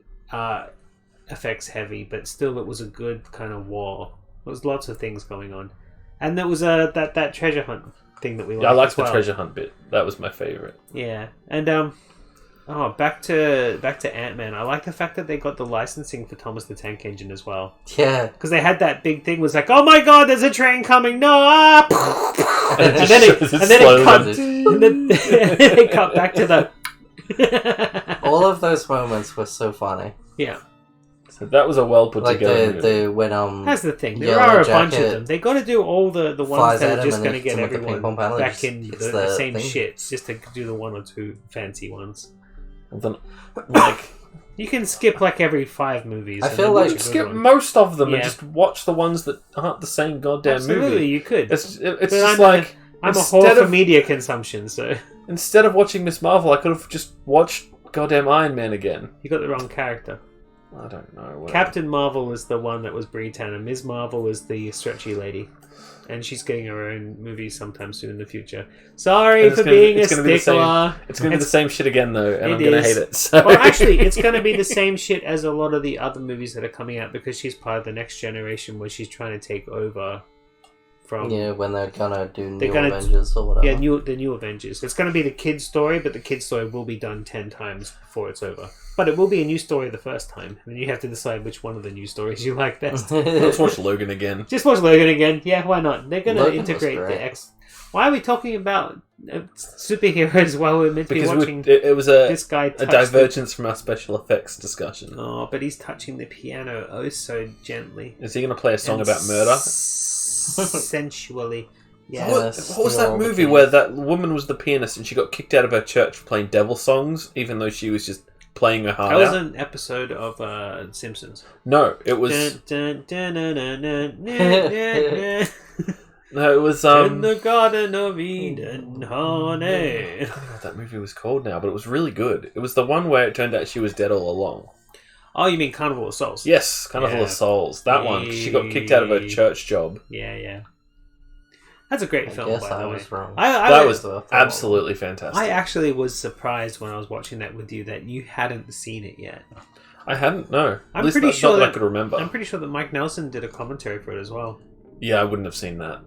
effects heavy, but still it was a good kind of war. There was lots of things going on, and there was that treasure hunt thing that we liked. Yeah, I liked as the well. treasure hunt bit. That was my favourite. Yeah, and back to Ant-Man. I like the fact that they got the licensing for Thomas the Tank Engine as well, Yeah. because they had that big thing was like, oh my god, there's a train coming! No, and then it cut back to the. All of those moments were so funny. Yeah. So that was a well put Like together movie. when That's the thing. There Yellow are a bunch of Jacket them. They got to do all the ones flies that at are him just and going to hits get him with the everyone ping pong paddle and back just in hits the the same thing. shit, just to do the one or two fancy ones. And then, like, You can skip like every 5 movies. I and feel then like- watch a you good skip one. most of them Yeah. and just watch the ones that aren't the same goddamn Absolutely, movie. you could. It's But just like I'm a instead whore for of- media consumption, so instead of watching Miss Marvel, I could have just watched goddamn Iron Man again. you got the wrong character. I don't know. whatever. Captain Marvel is the one that was Brie Tanner. Ms. Marvel is the stretchy lady. And she's getting her own movie sometime soon in the future. Sorry And it's for gonna- being a it's gonna be the same- stickler. It's going to be the same shit again, though, and It I'm going to is. hate it. So. Well, actually, it's going to be the same shit as a lot of the other movies that are coming out because she's part of the next generation where she's trying to take over from Yeah, when they're gonna do They're New gonna- Avengers or whatever. the new Avengers. It's going to be the kid's story, but the kid's story will be done 10 times before it's over. But it will be a new story the first time, and then you have to decide which one of the new stories you like best. Let's watch Logan again. Just watch Logan again. Yeah, why not? They're going to Logan was integrate great. the X. Why are we talking about superheroes while we're meant to be Because watching it was a this guy a touch divergence from our special effects discussion. Oh, but he's touching the piano oh so gently. Is he going to play a song And about murder? Sensually. Yeah. Yeah. What was Steal that the movie keys. where that woman was the pianist and she got kicked out of her church for playing devil songs, even though she was just playing her heart That was out? an episode of Simpsons. No, it was. Dun, dun, dun, dun, dun, dun, dun, dun. No, it was. In the Garden of Eden, honey. I don't know what that movie was called now, but it was really good. It was the one where it turned out she was dead all along. Oh, you mean Carnival of Souls? Yes, Carnival Yeah. of Souls. That one. 'Cause she got kicked out of her church job. Yeah, yeah. That's a great I film, guess by the I way. was wrong. That was So, absolutely fantastic. I actually was surprised when I was watching that with you that you hadn't seen it yet. I hadn't. No, I'm at least pretty not sure that I that- could remember. I'm pretty sure that Mike Nelson did a commentary for it as well. Yeah, I wouldn't have seen that.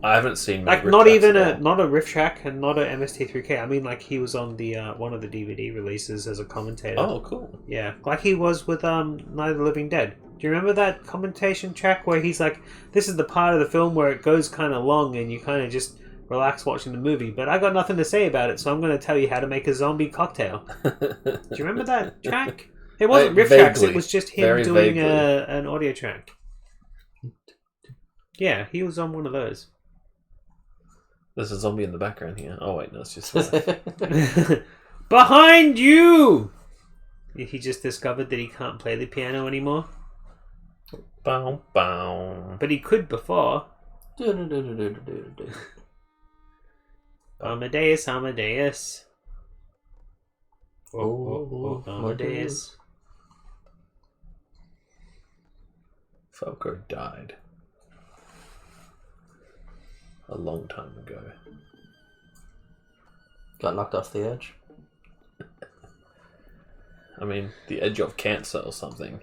I haven't seen Like Riff not Tracks even at all. not a riff track and not a MST3K. I mean, like he was on the one of the DVD releases as a commentator. Oh, cool. Yeah, like he was with Night of the Living Dead. Do you remember that commentation track where he's like, "This is the part of the film where it goes kind of long and you kind of just relax watching the movie, but I got nothing to say about it, so I'm going to tell you how to make a zombie cocktail." Do you remember that track? It wasn't riff tracks. It Vaguely. was just him Very doing vaguely. an audio track. Yeah, he was on one of those. There's a zombie in the background here. Oh wait, no, it's just Behind you! He just discovered that he can't play the piano anymore. bow bow. But he could before. Amadeus, Amadeus. Amadeus. Falco died a long time ago. Got knocked off the edge. I mean, the edge of cancer or something.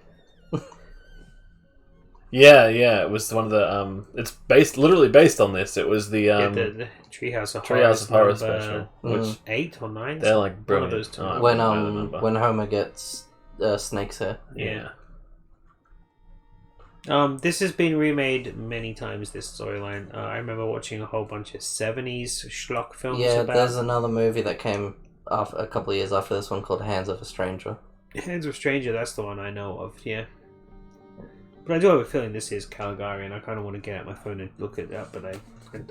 Yeah, it was one of the it's literally based on this. It was the the Treehouse of Horror special, which 8 or 9. they're like brilliant. One of those two. When Homer gets snake's hair. Yeah. This has been remade many times. This storyline. I remember watching a whole bunch of 70s schlock films. Yeah, there's another movie that came after, a couple of years after this one called Hands of a Stranger. Hands of Stranger. That's the one I know of. Yeah. But I do have a feeling this is Caligari, and I kind of want to get out my phone and look it up, but I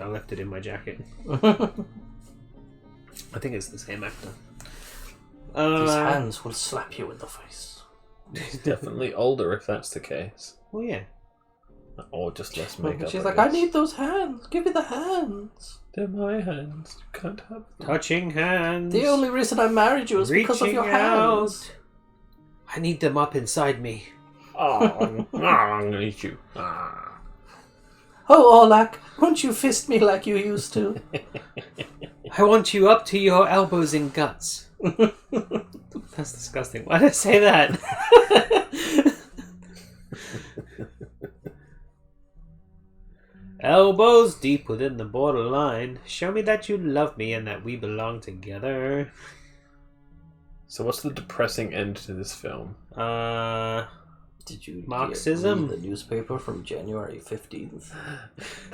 left it in my jacket. I think it's the same actor. His hands will slap you in the face. He's definitely older if that's the case. Oh yeah. Or just less makeup. She's like, I need those hands. Give me the hands. They're my hands. You can't have them. Touching hands. The only reason I married you is because of your hands. I need them up inside me. Oh, I'm gonna eat you. Ah. Oh, Orlac, won't you fist me like you used to? I want you up to your elbows in guts. That's disgusting. Why did I say that? Elbows deep within the borderline. Show me that you love me and that we belong together. So what's the depressing end to this film? Did you Marxism? read the newspaper from January 15th?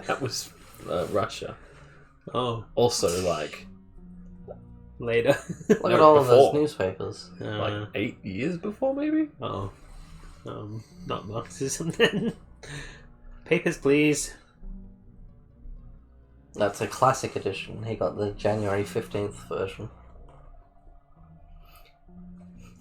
That was Russia. Oh. Also, like... Later. Look at all of those newspapers. Like 8 years before, maybe? Oh. Not Marxism then. Papers, please. That's a classic edition. He got the January 15th version.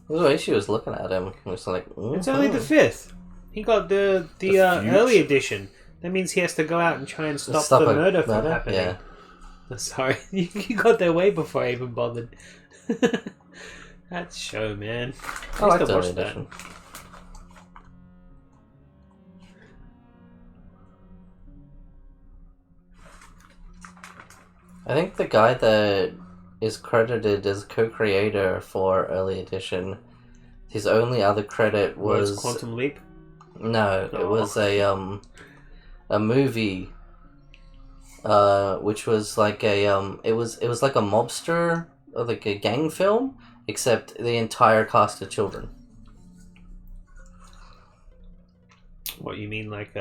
The way she was looking at him, it was like, It's only the 5th. He got the early edition. That means he has to go out and try and stop the murder from happening. Yeah. Sorry, you got there way before I even bothered. That show, man. I like used to the watch edition. I think the guy that is credited as co-creator for early edition, his only other credit was Quantum Leap. No, it was a movie, which was like a it was like a mobster or like a gang film, except the entire cast of children. What you mean, like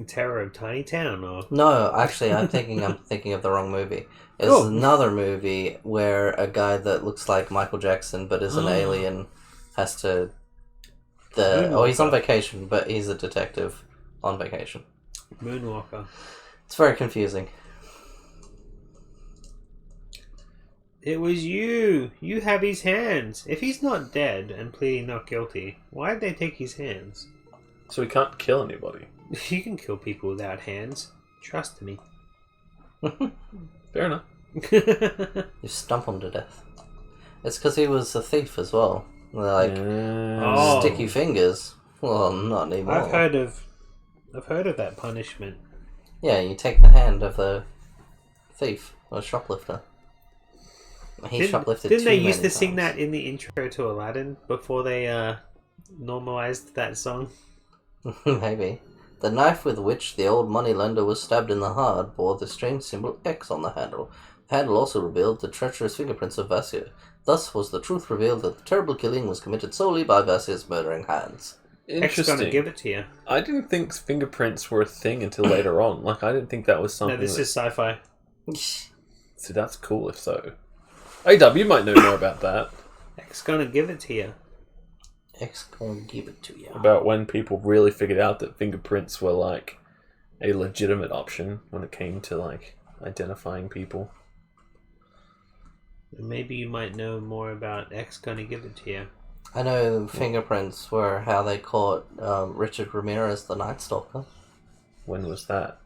Terror of Tiny Town, or No, actually, I'm thinking of the wrong movie. It's another movie where a guy that looks like Michael Jackson but is an alien has to. He's on vacation, but he's a detective on vacation. Moonwalker. It's very confusing. It was you. You have his hands. If he's not dead and pleading not guilty, why did they take his hands? So he can't kill anybody. You can kill people without hands. Trust me. Fair enough. You stump him to death. It's because he was a thief as well. Like sticky fingers. Well, not anymore. I've heard of that punishment. Yeah, you take the hand of the thief or shoplifter. Shoplifted. Didn't they used to sing that in the intro to Aladdin before they normalized that song? Maybe. The knife with which the old moneylender was stabbed in the heart bore the strange symbol X on the handle. The handle also revealed the treacherous fingerprints of Vasir. Thus was the truth revealed that the terrible killing was committed solely by Vasir's murdering hands. X is gonna give it to you. I didn't think fingerprints were a thing until later on. Like, I didn't think that was something. No, this is sci-fi. So that's cool if so. AW, you might know more about that. X gonna give it to you. X gonna give it to you. About when people really figured out that fingerprints were like a legitimate option when it came to like identifying people. Maybe you might know more about X gonna give it to you. I know fingerprints were how they caught Richard Ramirez, the Night Stalker. When was that?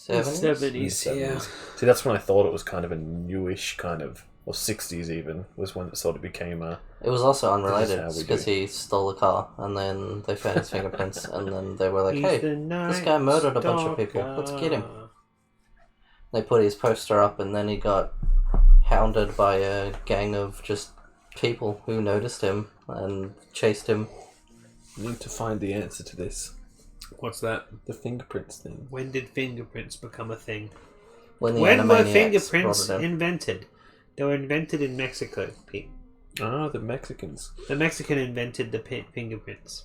70s? Yeah. See, that's when I thought it was kind of a newish kind of, or 60s even, was when it sort of became a... It was also unrelated This is how we because do he stole a car and then they found his fingerprints and then they were like, He's hey, the this guy murdered a bunch of Night people. Let's get him. Stalker. They put his poster up and then he got hounded by a gang of just people who noticed him and chased him. I need to find the answer to this. What's that? The fingerprints thing. When did fingerprints become a thing? When When were Animaniacs fingerprints brought it in. invented? They were invented in Mexico, Pete. Ah, the Mexicans. The Mexican invented the fingerprints.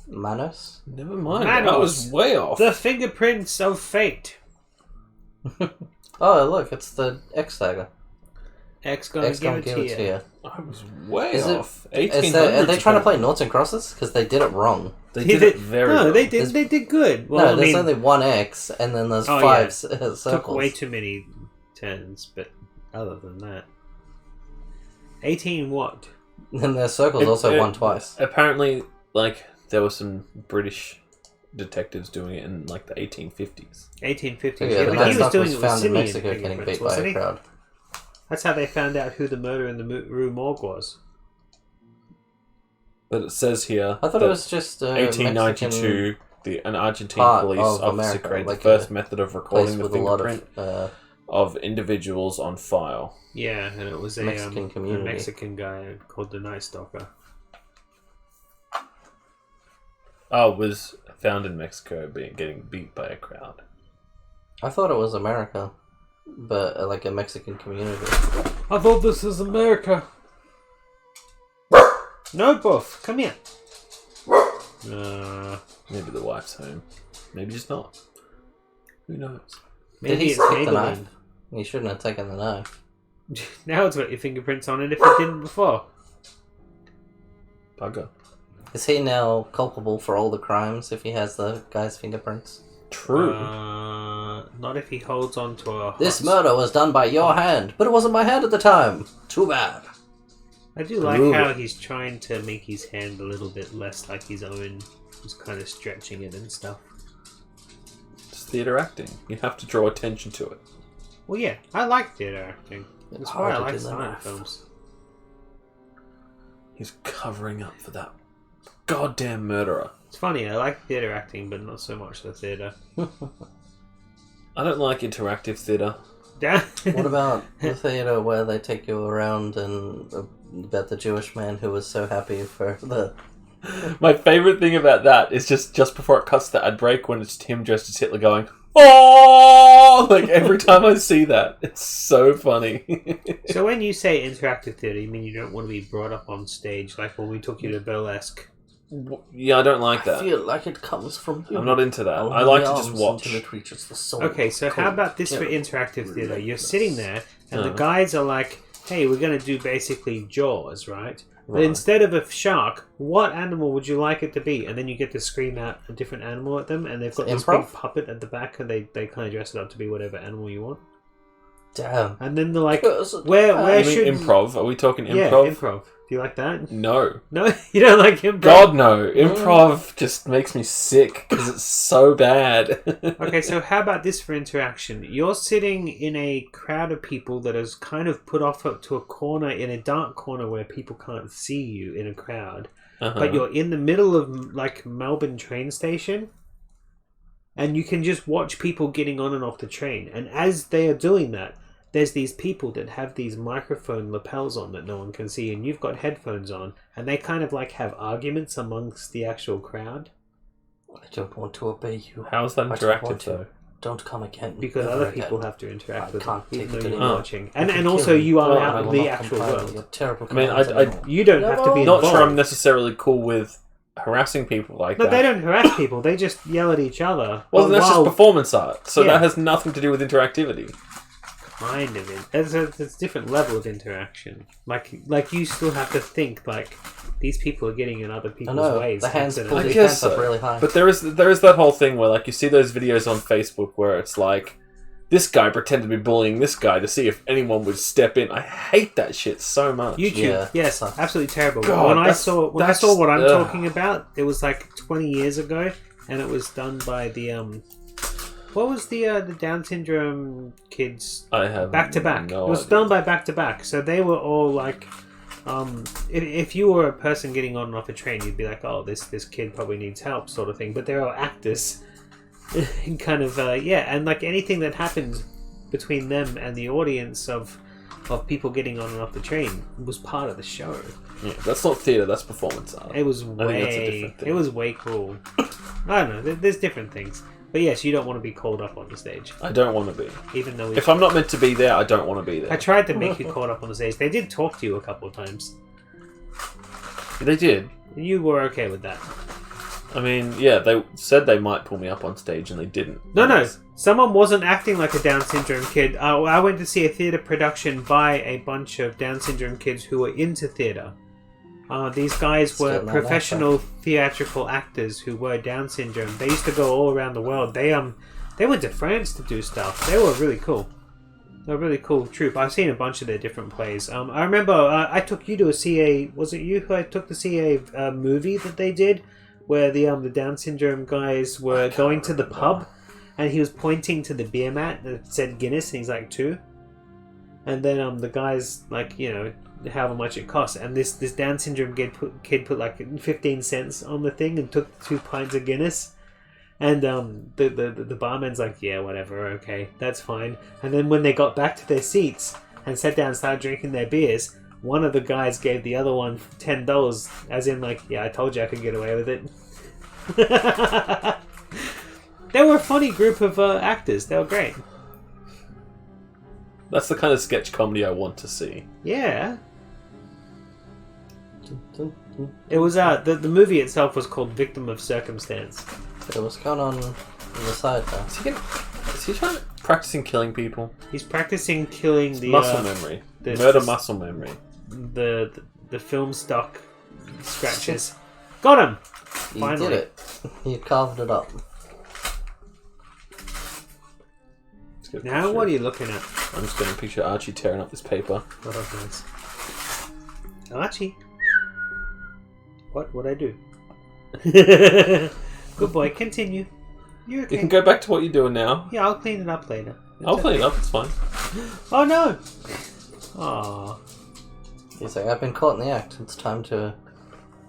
Manos? Never mind. Manos. I was way off. The fingerprints of fate. Oh, look, it's the X dagger. X gonna X give gonna it give to it to you. you. I was way Is it- off. Are 1800s. they trying to play noughts and crosses? Because they did it wrong. They did it very No, well. they did. They did good. Well, No, I there's mean, only one X and then there's Oh, five yeah. circles. took way too many turns, but other than that, 18 what? And their circles also won twice. Apparently, like, there were some British detectives doing it in, like, the 1850s. 1850s. Yeah, Yeah, the but Night he was Stalker doing was it with found in simian Mexico getting fingerprints, beat by wasn't a he? crowd. That's how they found out who the murderer in the Rue Morgue was. But it says here I thought that it was just 1892, an Argentine part police of officer America, created like the first a method of place recording the with a lot fingerprint of of individuals on file. Yeah, and it was a Mexican a community. Mexican guy called the Night Stalker. Oh, it was found in Mexico getting beat by a crowd. I thought it was America, but like a Mexican community. I thought this was America. No, Buff, come here. Maybe the wife's home. Maybe just not. Who knows? Maybe Did he it's take the Maybelline. knife? He shouldn't have taken the knife. Now it's got your fingerprints on it if it didn't before. Bugger. Is he now culpable for all the crimes if he has the guy's fingerprints? True. Not if he holds on to a This hot- murder was done by your hand, but it wasn't my hand at the time. Too bad. I do like Prove how it. he's trying to make his hand a little bit less like his own. He's kind of stretching it and stuff. It's theatre acting. You have to draw attention to it. Well, yeah, I like theatre acting. That's why I harder like than silent math. films. He's covering up for that goddamn murderer. It's funny, I like theatre acting, but not so much the theatre. I don't like interactive theatre. What about the theatre where they take you around and about the Jewish man who was so happy for the... My favourite thing about that is just before it cuts to the ad break when it's him dressed as Hitler going, "Oh!" Like every time I see that, it's so funny. So when you say interactive theatre, you mean you don't want to be brought up on stage like when we took you to burlesque? Yeah, I don't like I that. feel like it comes from you. I'm not into that. Open I like the to just arms watch. until it reaches the soul. Okay, so how Cold, about this for terrible, interactive theatre? You're relentless. sitting there, and the Uh-huh. guides are like, hey, we're going to do basically Jaws, right? But Right. instead of a shark, what animal would you like it to be? And then you get to scream out a different animal at them, and they've got this Improv? big puppet at the back, and they kind of dress it up to be whatever animal you want. Damn. And then they're like, Cursed where You should... mean improv? Are we talking improv? Yeah, improv. Do you like that? No. No? You don't like improv? God, no. Improv just makes me sick because it's so bad. Okay, so how about this for interaction? You're sitting in a crowd of people that is kind of put off to a corner, in a dark corner where people can't see you in a crowd. Uh-huh. But you're in the middle of, like, Melbourne train station. And you can just watch people getting on and off the train. And as they are doing that, there's these people that have these microphone lapels on that no one can see. And you've got headphones on. And they kind of, like, have arguments amongst the actual crowd. I don't want to obey you. How's that I don't interactive, want to. though? Don't come again. Because Never other people again. have to interact I with them, can't take even it though you're anymore. watching. You can And kill also me. you are Well, out I in will the not actual comply with world. your terrible I mean, commands anymore. You don't have to be Not involved. sure I'm necessarily cool with harassing people like No, that. they don't harass people. They just yell at each other. Well, then that's While- just performance art, so Yeah. that has nothing to do with interactivity. kind of it. It's a different level of interaction. Like you still have to think like these people are getting in other people's ways. The hands pull I the guess hands up so. really high. But there is that whole thing where like you see those videos on Facebook where it's like this guy pretended to be bullying this guy to see if anyone would step in. I hate that shit so much. YouTube, yes, absolutely terrible. God, when I saw what I'm ugh. talking about, it was like 20 years ago, and it was done by the what was the Down syndrome kids? I have Back to Back. no It was idea. done by Back to Back, so they were all like, if you were a person getting on and off a train, you'd be like, oh, this kid probably needs help, sort of thing. But they're all actors, and kind of and like anything that happens between them and the audience of people getting on and off the train was part of the show. Yeah, that's not theatre. That's performance art. It was I think that's a different thing. it was way cool. I don't know. There's different things. But yes, you don't want to be called up on the stage. I don't want to be. Even though If I'm not meant to be there, I don't want to be there. I tried to make you called up on the stage. They did talk to you a couple of times. They did. You were okay with that. I mean, yeah, they said they might pull me up on stage, and they didn't. No. Someone wasn't acting like a Down syndrome kid. I went to see a theatre production by a bunch of Down syndrome kids who were into theatre. These guys were Still not professional theatrical actors who were Down syndrome. They used to go all around the world. They went to France to do stuff. They were really cool. They're a really cool troupe. I've seen a bunch of their different plays. I remember I took you to see a... Was it you who I took to see a movie that they did where the Down syndrome guys were going to the pub and he was pointing to the beer mat that said Guinness and he's like 2. And then the guys like, however much it costs, and this Down syndrome kid put like 15 cents on the thing and took 2 pints of Guinness, and the barman's like, yeah, whatever, okay, that's fine. And then when they got back to their seats and sat down and started drinking their beers, one of the guys gave the other one $10, as in like, yeah, I told you I could get away with it. They were a funny group of actors. They were great. That's the kind of sketch comedy I want to see. Yeah. It was the movie itself was called Victim of Circumstance. So what's going on the side now? Is he practicing killing people? He's practicing killing the Muscle memory. the- Murder muscle memory. the film stock scratches. Got him. You Finally. did it. You carved it up. Let's get a Now picture. what are you looking at? I'm just getting a picture of Archie tearing up this paper. Oh, nice. Archie. What'd I do? Good boy. Continue. You're okay. You can go back to what you're doing now. Yeah, I'll clean it up later. I'll clean it up, it's fine. Oh no! Aw. He's like, I've been caught in the act. It's time to...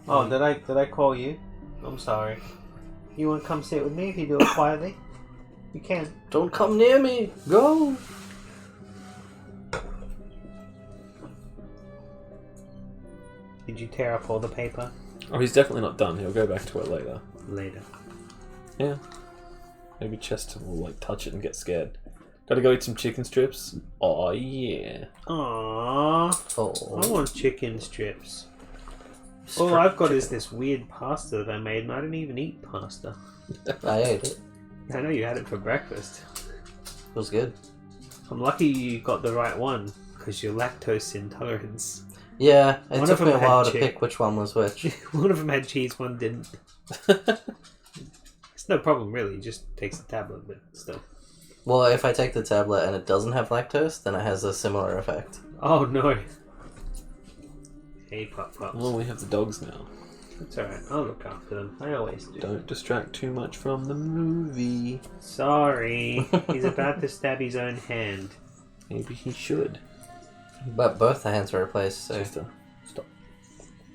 Oh, did I call you? I'm sorry. You want to come sit with me if you do it quietly? You can. Don't come near me! Go! Did you tear up all the paper? Oh, he's definitely not done. He'll go back to it later. Later. Yeah. Maybe Chester will like touch it and get scared. Gotta go eat some chicken strips. Oh yeah. Aww. Oh. I want chicken strips. All I've got is this weird pasta that I made, and I didn't even eat pasta. I ate it. I know you had it for breakfast. It was good. I'm lucky you got the right one, because you're lactose intolerance. Yeah, it One took of me a them had while to chick- pick which one was which. One of them had cheese, one didn't. It's no problem, really. It just takes a tablet, but still. Well, if I take the tablet and it doesn't have lactose, then it has a similar effect. Oh no. Hey, pups. Well, we have the dogs now. It's alright. I'll look after them. I always do. Don't distract too much from the movie. Sorry. He's about to stab his own hand. Maybe he should. But both the hands were replaced, so... Chester, stop.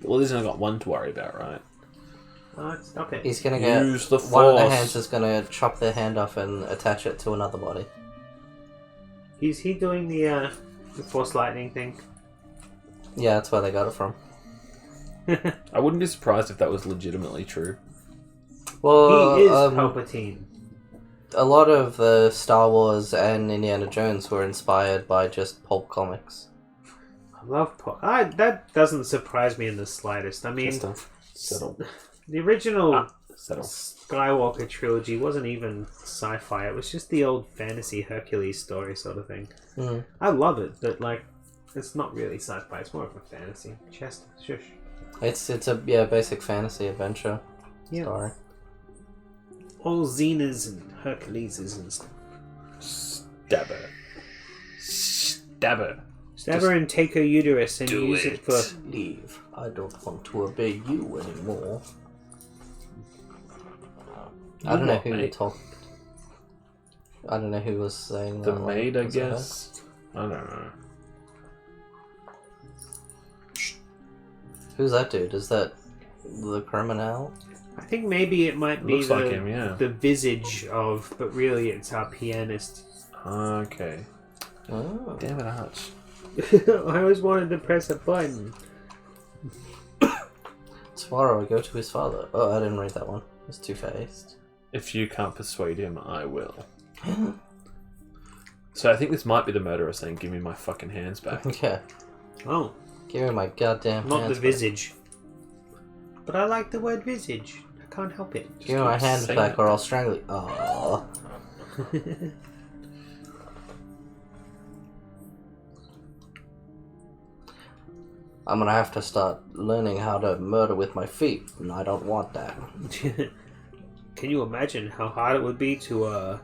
Well, he's only got one to worry about, right? Stop it. He's gonna get... Use the One of the force. hands is gonna chop their hand off and attach it to another body. Is he doing the Force Lightning thing? Yeah, that's where they got it from. I wouldn't be surprised if that was legitimately true. Well, He is Palpatine. a lot of the Star Wars and Indiana Jones were inspired by just pulp comics. I love that doesn't surprise me in the slightest. I mean, Chester, settle. the original settle. Skywalker trilogy wasn't even sci-fi. It was just the old fantasy Hercules story sort of thing. Mm. I love it, but like, it's not really sci-fi. It's more of a fantasy. Chest, shush. It's a basic fantasy adventure story. All Xenas and Herculeses and stuff. Stabber. Stab her and take her uterus and Do use it for... Leave. I don't want to obey you anymore. I don't know who talked. I don't know who was saying The that. maid, I guess. I don't know. Who's that dude? Is that the criminal? I think maybe it might be Looks like him, yeah. the visage of, but really it's our pianist. Okay. Oh. Damn it, Arch. I always wanted to press a button. Tomorrow I go to his father. Oh, I didn't read that one. It's two-faced. If you can't persuade him, I will. So I think this might be the murderer saying, "Give me my fucking hands back." Yeah. Oh, Give me my goddamn not hands the back. visage. But I like the word visage. I can't help it. Give me my hands saying back it. or I'll strangle you. Oh. I'm gonna have to start learning how to murder with my feet, and I don't want that. Can you imagine how hard it would be to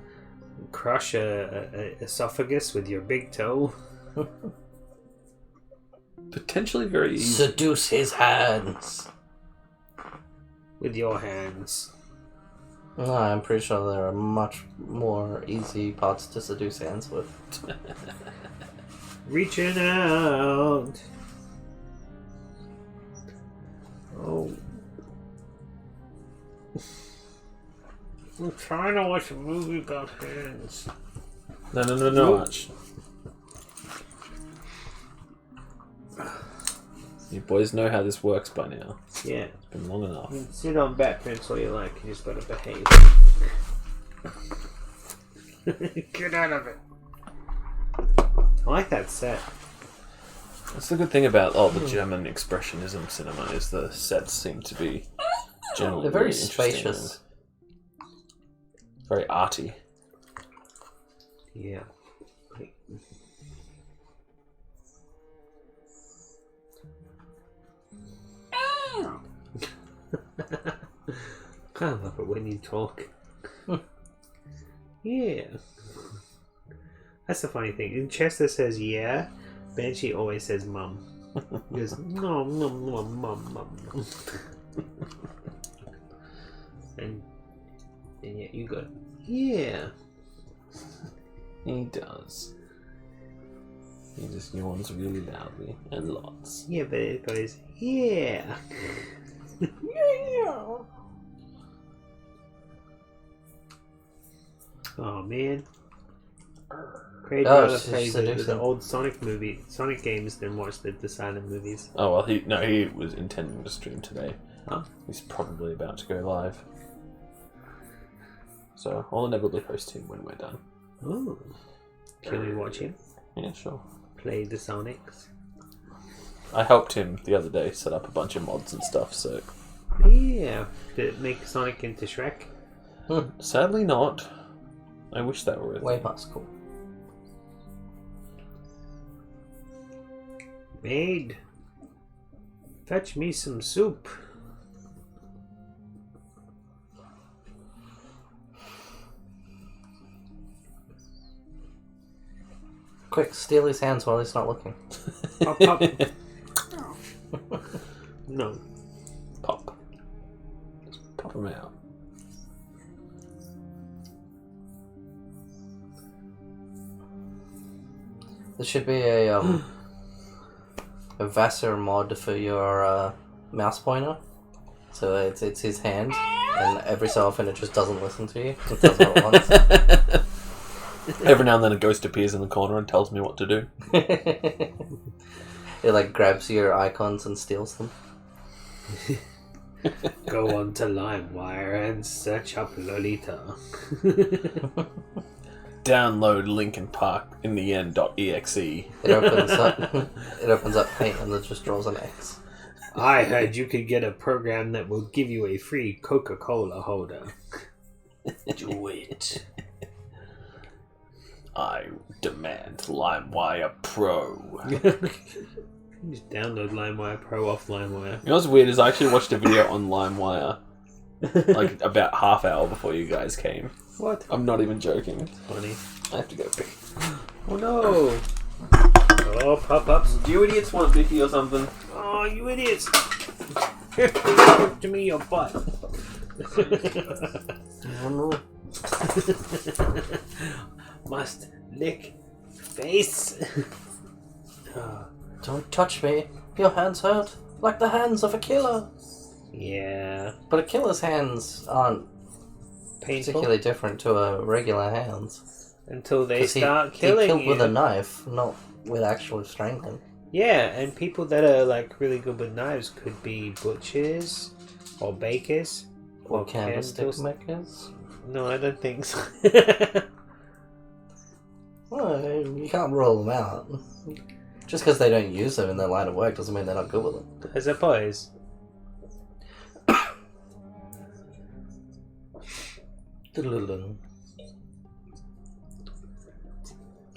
crush a esophagus with your big toe? Potentially very easy. Seduce his hands. With your hands. No, I'm pretty sure there are much more easy parts to seduce hands with. Reaching out. Oh. I'm trying to watch a movie about hands. No, Arch. You boys know how this works by now. Yeah. It's been long enough. You can sit on back prints all you like, you just gotta behave. Get out of it. I like that set. That's the good thing about the German expressionism cinema is the sets seem to be generally They're very really interesting spacious. and very arty. Yeah. I love it when you talk. Yeah. That's the funny thing. And Chester says yeah, Banshee always says mum. He goes, no, mum. And yet you go, yeah. He does. He just yawns really loudly and lots. Yeah, but it goes, yeah. Yeah. Oh man. Craig rather play the old Sonic games than watch the silent movies. Oh well, he was intending to stream today. Huh? He's probably about to go live. So I'll inevitably host him when we're done. Oh. Can we watch him Yeah, sure. play the Sonics? I helped him the other day set up a bunch of mods and stuff, so... Yeah. Did it make Sonic into Shrek? Sadly not. I wish that were a Way thing. past cool. Maid, fetch me some soup. Quick, steal his hands while he's not looking. Pop, pop. No. Pop. Just pop him out. There should be a Vassar mod for your mouse pointer. So it's his hand, and every so often it just doesn't listen to you. It does what it wants. Every now and then a ghost appears in the corner and tells me what to do. It like grabs your icons and steals them. Go on to LimeWire and search up Lolita. Download Linkin Park in the end.exe. It opens up Paint and it just draws an X. I heard you could get a program that will give you a free Coca-Cola holder. Do it. I demand LimeWire Pro. Just download LimeWire Pro off LimeWire. You know what's weird is I actually watched a video on LimeWire like about half hour before you guys came. What? I'm not even joking. Funny. I have to go pee. Oh no! Oh, pop-ups. Do you idiots want Vicky or something? Oh, you idiots! To me your butt. Must lick face. Don't touch me. Your hands hurt like the hands of a killer. Yeah. But a killer's hands aren't Painful. particularly different to a regular hands. Until they 'Cause start he killing killed you. with a knife, not with actual strangling. Yeah, and people that are like really good with knives could be butchers or bakers Or candlestick candles- makers. No, I don't think so. Well, you can't rule them out. Just because they don't use them in their line of work doesn't mean they're not good with them. I suppose.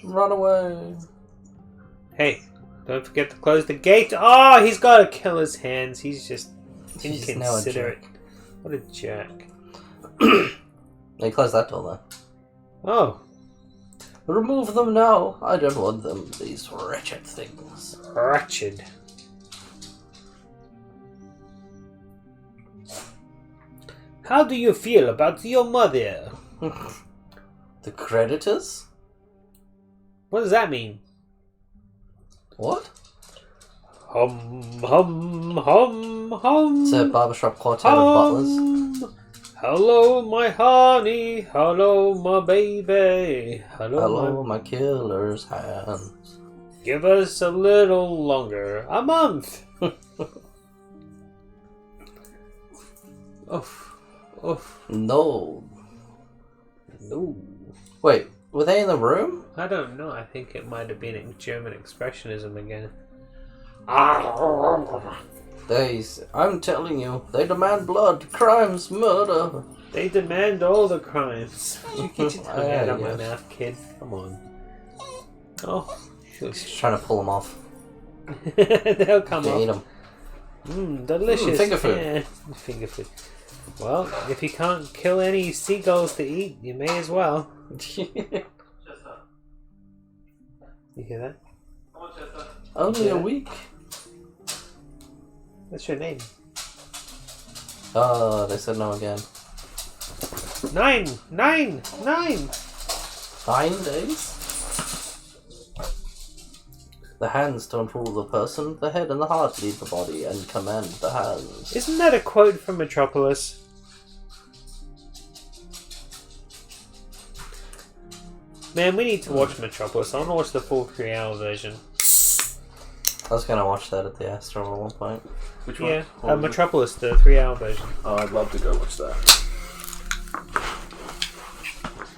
Run away. Hey, don't forget to close the gate. Oh, he's got a killer's hands. He's just He's now a inconsiderate. jerk. What a jerk. They close that door though. Oh, Remove them now. I don't want them. These wretched things. wretched. How do you feel about your mother? The creditors? What does that mean? What? Hum, hum, hum, hum. It's a barbershop quartet of butlers. Hello, my honey. Hello, my baby. Hello, my killer's hands. Give us a little longer. A month. Oof. Oof. No. No. Wait, were they in the room? I don't know. I think it might have been German expressionism again. I'm telling you, they demand blood, crimes, murder. They demand all the crimes. You get your tongue out of my Yes. mouth, kid. Come on. Oh, shush. Just trying to pull them off. They'll come To eat off. them. Delicious. Finger food. Yeah, finger food. Well, if you can't kill any seagulls to eat, you may as well. You hear that? Only a week. What's your name? Oh, they said no again. 9! 9! 9! 9 days? The hands don't rule the person, the head and the heart lead the body and command the hands. Isn't that a quote from Metropolis? Man, we need to watch Metropolis. I want to watch the full 3-hour version. I was gonna watch that at the Astro at one point. Which Yeah, one? Metropolis, the 3-hour version. Oh, I'd love to go watch that.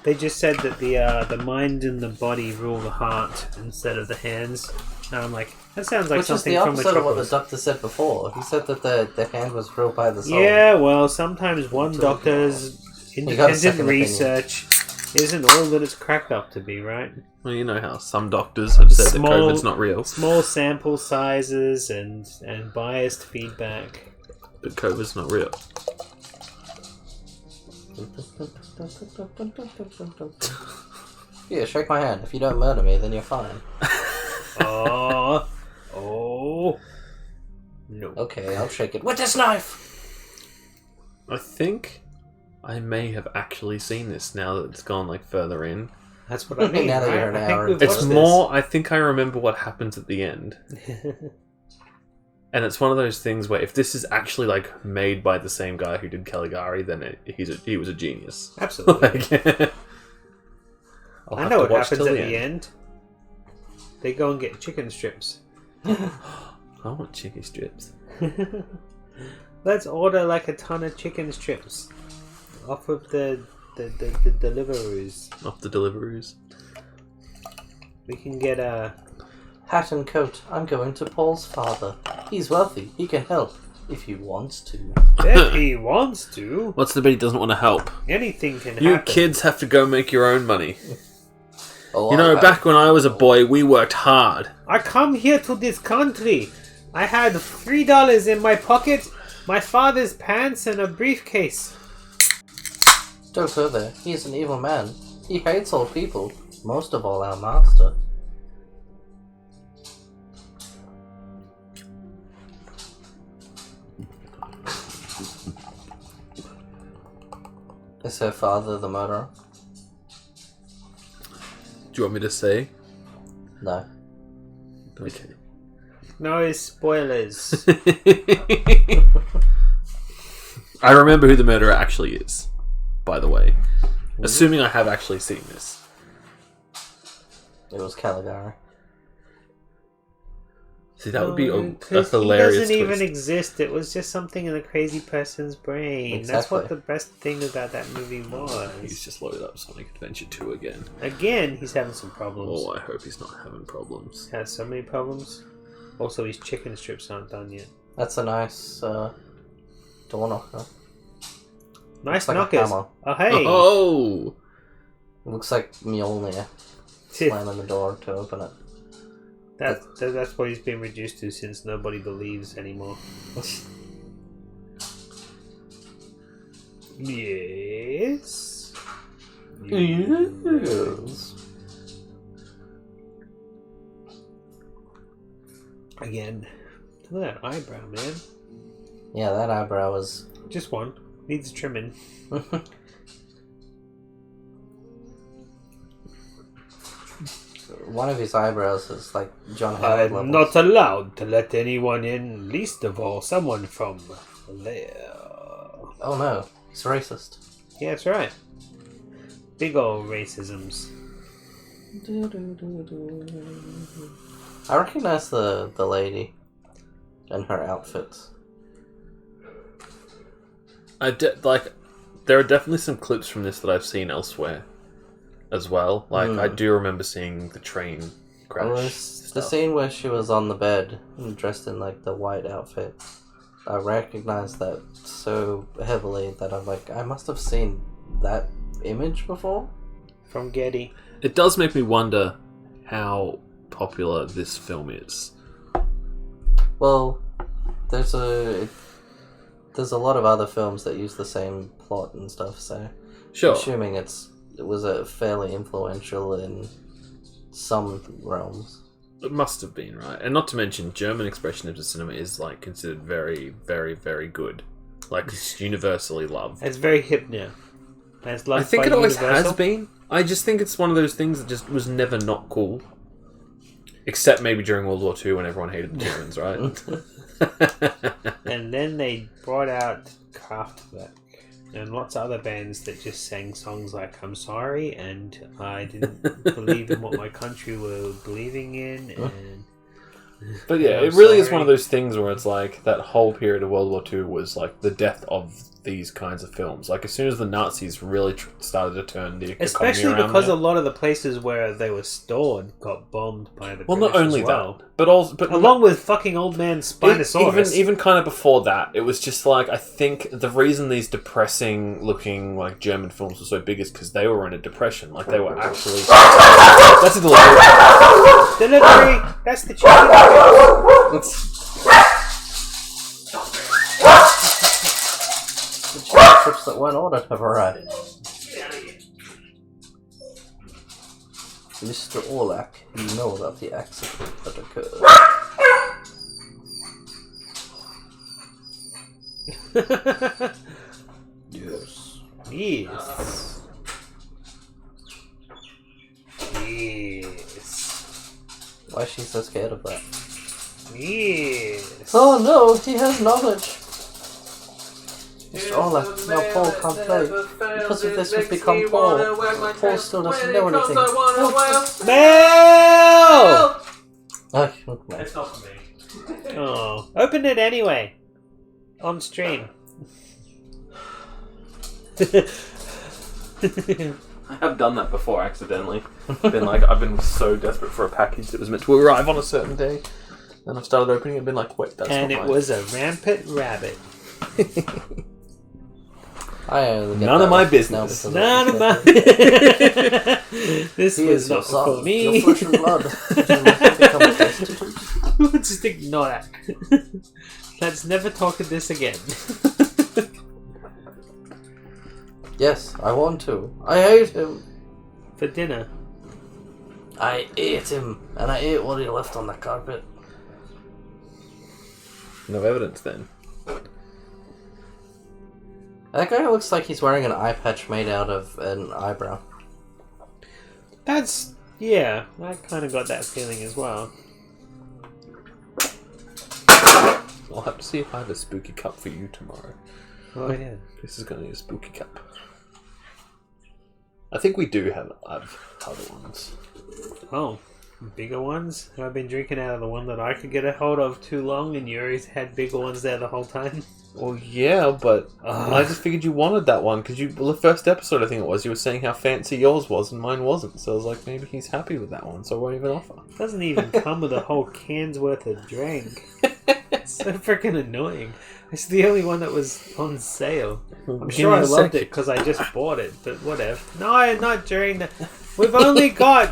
They just said that the mind and the body rule the heart instead of the hands. And I'm like, that sounds like Which is something the from opposite of what the Metropolis. doctor said before. He said that the hand was ruled by the soul. Yeah, well, sometimes one doctor's got a independent second opinion. research isn't all that it's cracked up to be, right? Well, you know how some doctors have said that COVID's not real, Small sample sizes and biased feedback. but COVID's not real. Yeah, shake my hand. If you don't murder me, then you're fine. Oh. No. Okay, I'll shake it with this knife. I think I may have actually seen this now that it's gone like further in. That's what I mean. Now that right? you're an I think hour we've into It's watched more. I think I remember what happens at the end, this. and it's one of those things where if this is actually like made by the same guy who did Caligari, then he was a genius. Absolutely. Like, I'll I have know to what watch happens till at the end. They go and get chicken strips. I want chicken strips. Let's order like a ton of chicken strips off of the Deliveroo's. Off the Deliveroos. We can get Hat and coat. I'm going to Paul's father. He's wealthy. He can help. If he wants to. If he wants to. What's the bit he doesn't want to help? Anything can You happen. kids have to go make your own money. Oh, You know, back when I was a boy, we worked hard. I come here to this country. I had $3 in my pocket, my father's pants, and a briefcase. Don't go there. He's an evil man. He hates all people. Most of all our master. Is her father the murderer? Do you want me to say? No. Okay. No spoilers. I remember who the murderer actually is, by the way. Assuming I have actually seen this. It was Caligari. See, that would be a 'Cause hilarious he doesn't even twist. exist. It was just something in a crazy person's brain. That's what the best thing about that movie was. He's just loaded up Sonic Adventure 2 again. Again, he's having some problems. Oh, I hope he's not having problems. He has so many problems. Also, his chicken strips aren't done yet. That's a nice door knocker. Nice Like a knockers. hammer. Oh, hey! Oh! Looks like Mjolnir slamming the door to open it. That's what he's been reduced to since nobody believes anymore. Yes. Yes. Again. Look at that eyebrow, man. Yeah, that eyebrow is. Just one. Needs trimming. One of his eyebrows is like John Howard I'm levels. not allowed to let anyone in, least of all someone from there. Oh no, he's racist. Yeah, that's right. Big old racisms. I recognize the lady and her outfits. There are definitely some clips from this that I've seen elsewhere as well. Like, I do remember seeing the train crash. Well, the stuff. scene where she was on the bed and dressed in like the white outfit. I recognized that so heavily that I'm like, I must have seen that image before. From Getty. It does make me wonder how popular this film is. Well, there's a lot of other films that use the same plot and stuff, so Sure. I'm assuming it was a fairly influential in some realms. It must have been, right? And not to mention, German expressionism cinema is like considered very, very, very good. Like, it's universally loved. It's very hip now. It's loved I think by it always Universal. has been. I just think it's one of those things that just was never not cool. Except maybe during World War II when everyone hated the Germans, right? And then they brought out Kraftwerk and lots of other bands that just sang songs like I'm sorry and I didn't believe in what my country were believing in and But yeah, I'm it really is sorry. one of those things where it's like that whole period of World War II was like the death of these kinds of films. Like as soon as the Nazis really started to turn the especially economy around because there. a lot of the places where they were stored got bombed by the Well, British not only as well. that, but also Along with fucking old man Spinosaurus. Even kind of before that, it was just like I think the reason these depressing looking like German films were so big is because they were in a depression. Like they were actually. That's a delivery. Delivery! That's the chicken. The chicken strips that weren't ordered have arrived. Mr. Orlac, you know about the accident that occurred. Yes. Yes. Yes. Why is she so scared of that? Yes. Oh no, he has knowledge. Mr. Orlac, now Paul can't play. Because of this, we've become Paul. Paul still doesn't know anything. Mel! Okay. That's not for me. Oh. Open it anyway. On stream. I have done that before accidentally. I've been so desperate for a package that was meant to arrive on a certain day, and I've started opening it and been like, wait, that's and not it mine. was a rampant rabbit. None of my business. None of my. This was not for me. Your flesh and blood. Would you like to become a destitute? Just ignore that. Let's never talk of this again. Yes, I want to. I ate him. For dinner. I ate him, and I ate what he left on the carpet. No evidence then. That guy looks like he's wearing an eye patch made out of an eyebrow. That's... yeah, I kind of got that feeling as well. I'll have to see if I have a spooky cup for you tomorrow. Oh yeah. This is going to be a spooky cup. I think we do have other ones. Oh, bigger ones? I've been drinking out of the one that I could get a hold of too long, and you always had bigger ones there the whole time. Well, yeah, but I just figured you wanted that one because the first episode I think it was, you were saying how fancy yours was and mine wasn't. So I was like, maybe he's happy with that one, so I won't even offer. It doesn't even come with a whole can's worth of drink. It's so freaking annoying. It's the only one that was on sale. I'm sure I loved it because I just bought it, but whatever. No, not during the... We've only got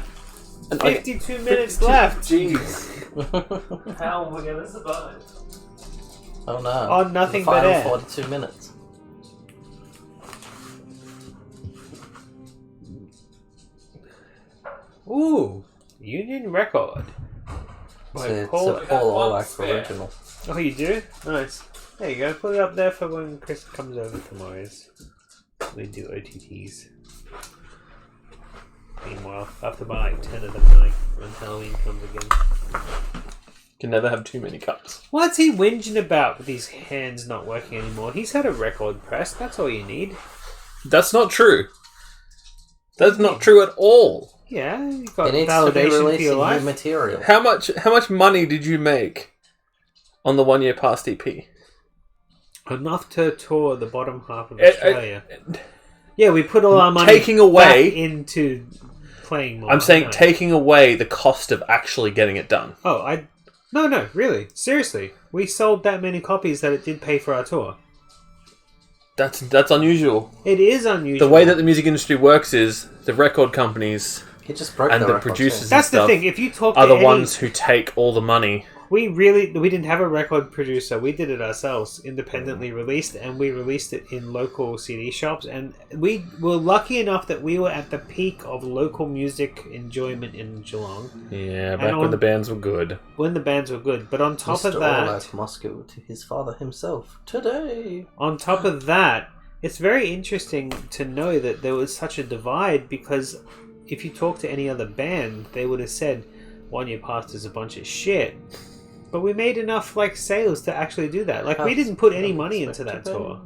52 minutes left. Jeez. How are we going to survive? Oh no. On nothing the but final air. 42 minutes. Ooh, Union Record. It's a Paul Orlac original. Oh, you do? Nice. There you go. Put it up there for when Chris comes over tomorrow. We do OTTs. Meanwhile, I have to buy like 10 of them when Halloween comes again. Can never have too many cups. What's he whinging about with his hands not working anymore? He's had a record press. That's all you need. That's not true. That's not true at all. Yeah, you've got It needs to be validation for releasing your new life. material. How much money did you make on the 1 year past EP? Enough to tour the bottom half of Australia. Yeah, we put all our money Taking away- back into playing more. I'm saying No. taking away the cost of actually getting it done. Oh, No, really. Seriously. We sold that many copies that it did pay for our tour. That's unusual. It is unusual. The way that the music industry works is the record companies He just broke and the record producers chain. That's and the stuff thing. If you talk to are the any, ones who take all the money. we didn't have a record producer. We did it ourselves, independently released, and we released it in local CD shops. And we were lucky enough that we were at the peak of local music enjoyment in Geelong. Yeah, back when the bands were good. When the bands were good. But on top Mr. of that... Orlac must go to his father himself today. On top of that, it's very interesting to know that there was such a divide, because if you talk to any other band, they would have said 1 year past is a bunch of shit. But we made enough sales to actually do that. We didn't put any money into that tour.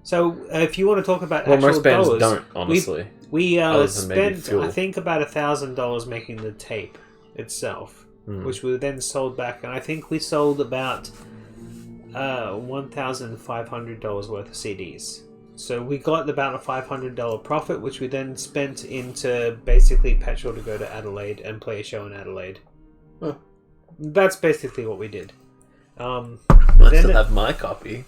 So if you want to talk about actual most bands dollars, don't, honestly. we Other than maybe spent fuel. I think about $1,000 making the tape itself, which we then sold back, and I think we sold about $1,500 worth of CDs. So we got about a $500 profit, which we then spent into basically petrol to go to Adelaide and play a show in Adelaide. Huh. That's basically what we did. I then still have my copy.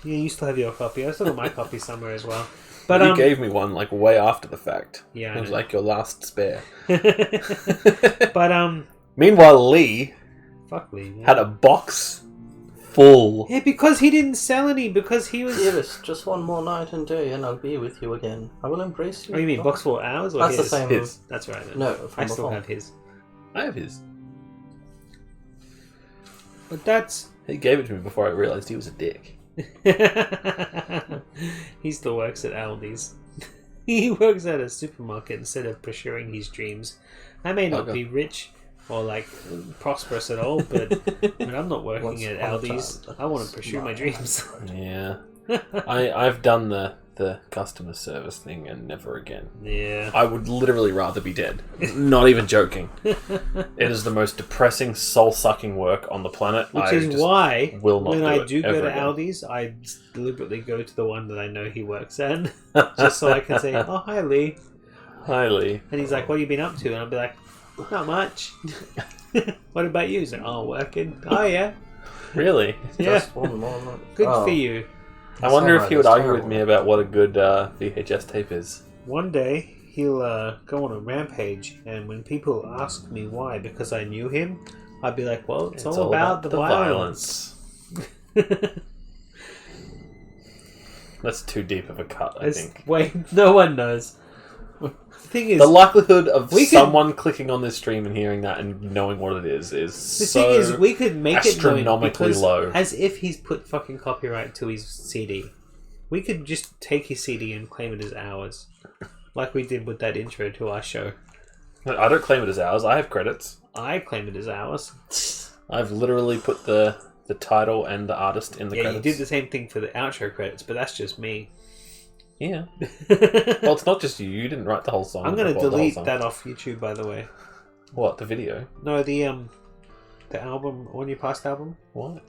Yeah, you still have your copy. I still got my copy somewhere as well. But You gave me one way after the fact. Yeah, It was I know. like your last spare. But Meanwhile, Lee fuck Lee. Man. had a box full. Yeah, because he didn't sell any. Because he was. Give us just one more night and day, and I'll be with you again. I will embrace you. Oh, you mean box full hours or That's his? the same. His. That's right. Then. No, I from still before. have his. I have his. But that's. He gave it to me before I realised he was a dick. He still works at Aldi's. He works at a supermarket instead of pursuing his dreams. I may not be rich or prosperous at all, but when I'm not working Once at upon a Aldi's, time, I want to pursue my dreams. Yeah. I've done the customer service thing and never again. Yeah. I would literally rather be dead. Not even joking. It is the most depressing, soul-sucking work on the planet. Which I is just why, will not when do I it do go ever to again. Aldi's, I deliberately go to the one that I know he works at, just so I can say, "Oh, hi, Lee." Highly. And he's like, what have you been up to? And I'll be like, not much. What about you? He's like, oh, working. Oh, yeah. Really? Yeah. Just one more. Good for you. I wonder if he would That's argue with terrible. me about what a good VHS tape is. One day, he'll go on a rampage, and when people ask me why, because I knew him, I'd be like, well, it's all about the violence. That's too deep of a cut, I think. Wait, no one knows. The thing is, The likelihood of we could- someone clicking on this stream and hearing that and knowing what it is the so thing is, we could make it known astronomically because low. as if he's put fucking copyright to his CD. We could just take his CD and claim it as ours, like we did with that intro to our show. I don't claim it as ours. I have credits. I claim it as ours. I've literally put the title and the artist in the Yeah, credits. you did the same thing for the outro credits, but that's just me. Yeah. Well, it's not just you. You didn't write the whole song. I'm gonna Well, the whole delete song. that off YouTube, by the way. What, the video? No, the album, On Your Past album, What?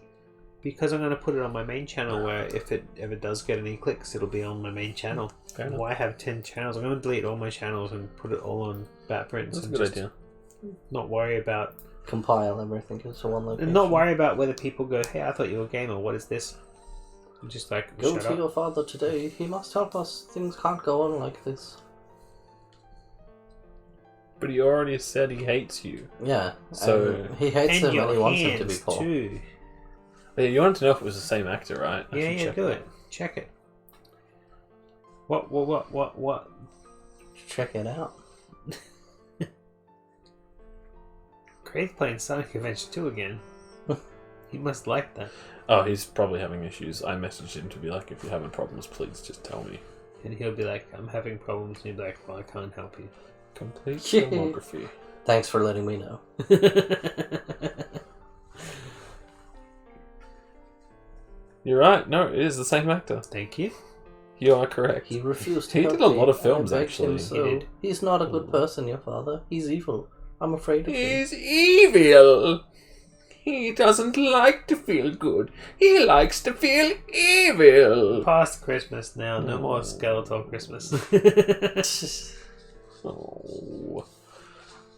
because I'm gonna put it on my main channel. Where if it ever does get any clicks, it'll be on my main channel. Fair enough. Why have 10 channels? I'm gonna delete all my channels and put it all on Batprints. That's a and good just idea. Not worry about Compile everything into one location. and not worry about whether people go, "Hey, I thought you were a gamer. What is this?" I'm just like, Go shut to up. your father today. He must help us. Things can't go on like this. But he already said he hates you. Yeah. So- he hates And him your and he wants him to be hands, poor. too. Yeah, you wanted to know if it was the same actor, right? I Yeah, should yeah, check do that. it. Check it. What? Check it out. Craig's playing Sonic Adventure 2 again. He must like that. Oh, he's probably having issues. I messaged him to be like, if you're having problems, please just tell me. And he'll be like, I'm having problems. And he'll be like, well, I can't help you. Complete filmography. Thanks for letting me know. You're right. No, it is the same actor. Thank you. You are correct. He refused to He help did a me. lot of I films, begged actually. him He so. did. He's not a good person, your father. He's evil. I'm afraid of him. He's evil. He doesn't like to feel good. He likes to feel evil. Past Christmas now. No more Skeletor Christmas. Oh,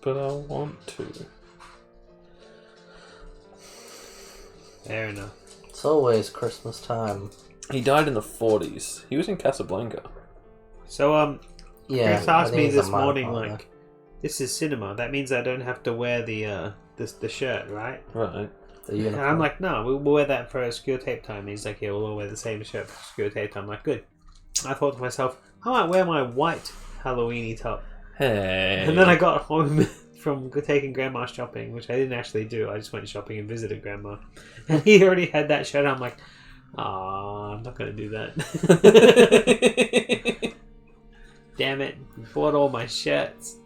but I want to. Fair enough. It's always Christmas time. He died in the 40s. He was in Casablanca. So, Yeah. Chris I asked think me he's this a minor morning, father. like, this is cinema. That means I don't have to wear the shirt, right? Right. The And uniform. I'm like, no, we'll wear that for secure tape time. And he's like, yeah, we'll all wear the same shirt for secure tape time. I'm like, good. I thought to myself, I might wear my white Halloweeny top. Hey. And then I got home from taking Grandma shopping, which I didn't actually do. I just went shopping and visited Grandma. And he already had that shirt. I'm like, I'm not going to do that. Damn it. Bought all my shirts.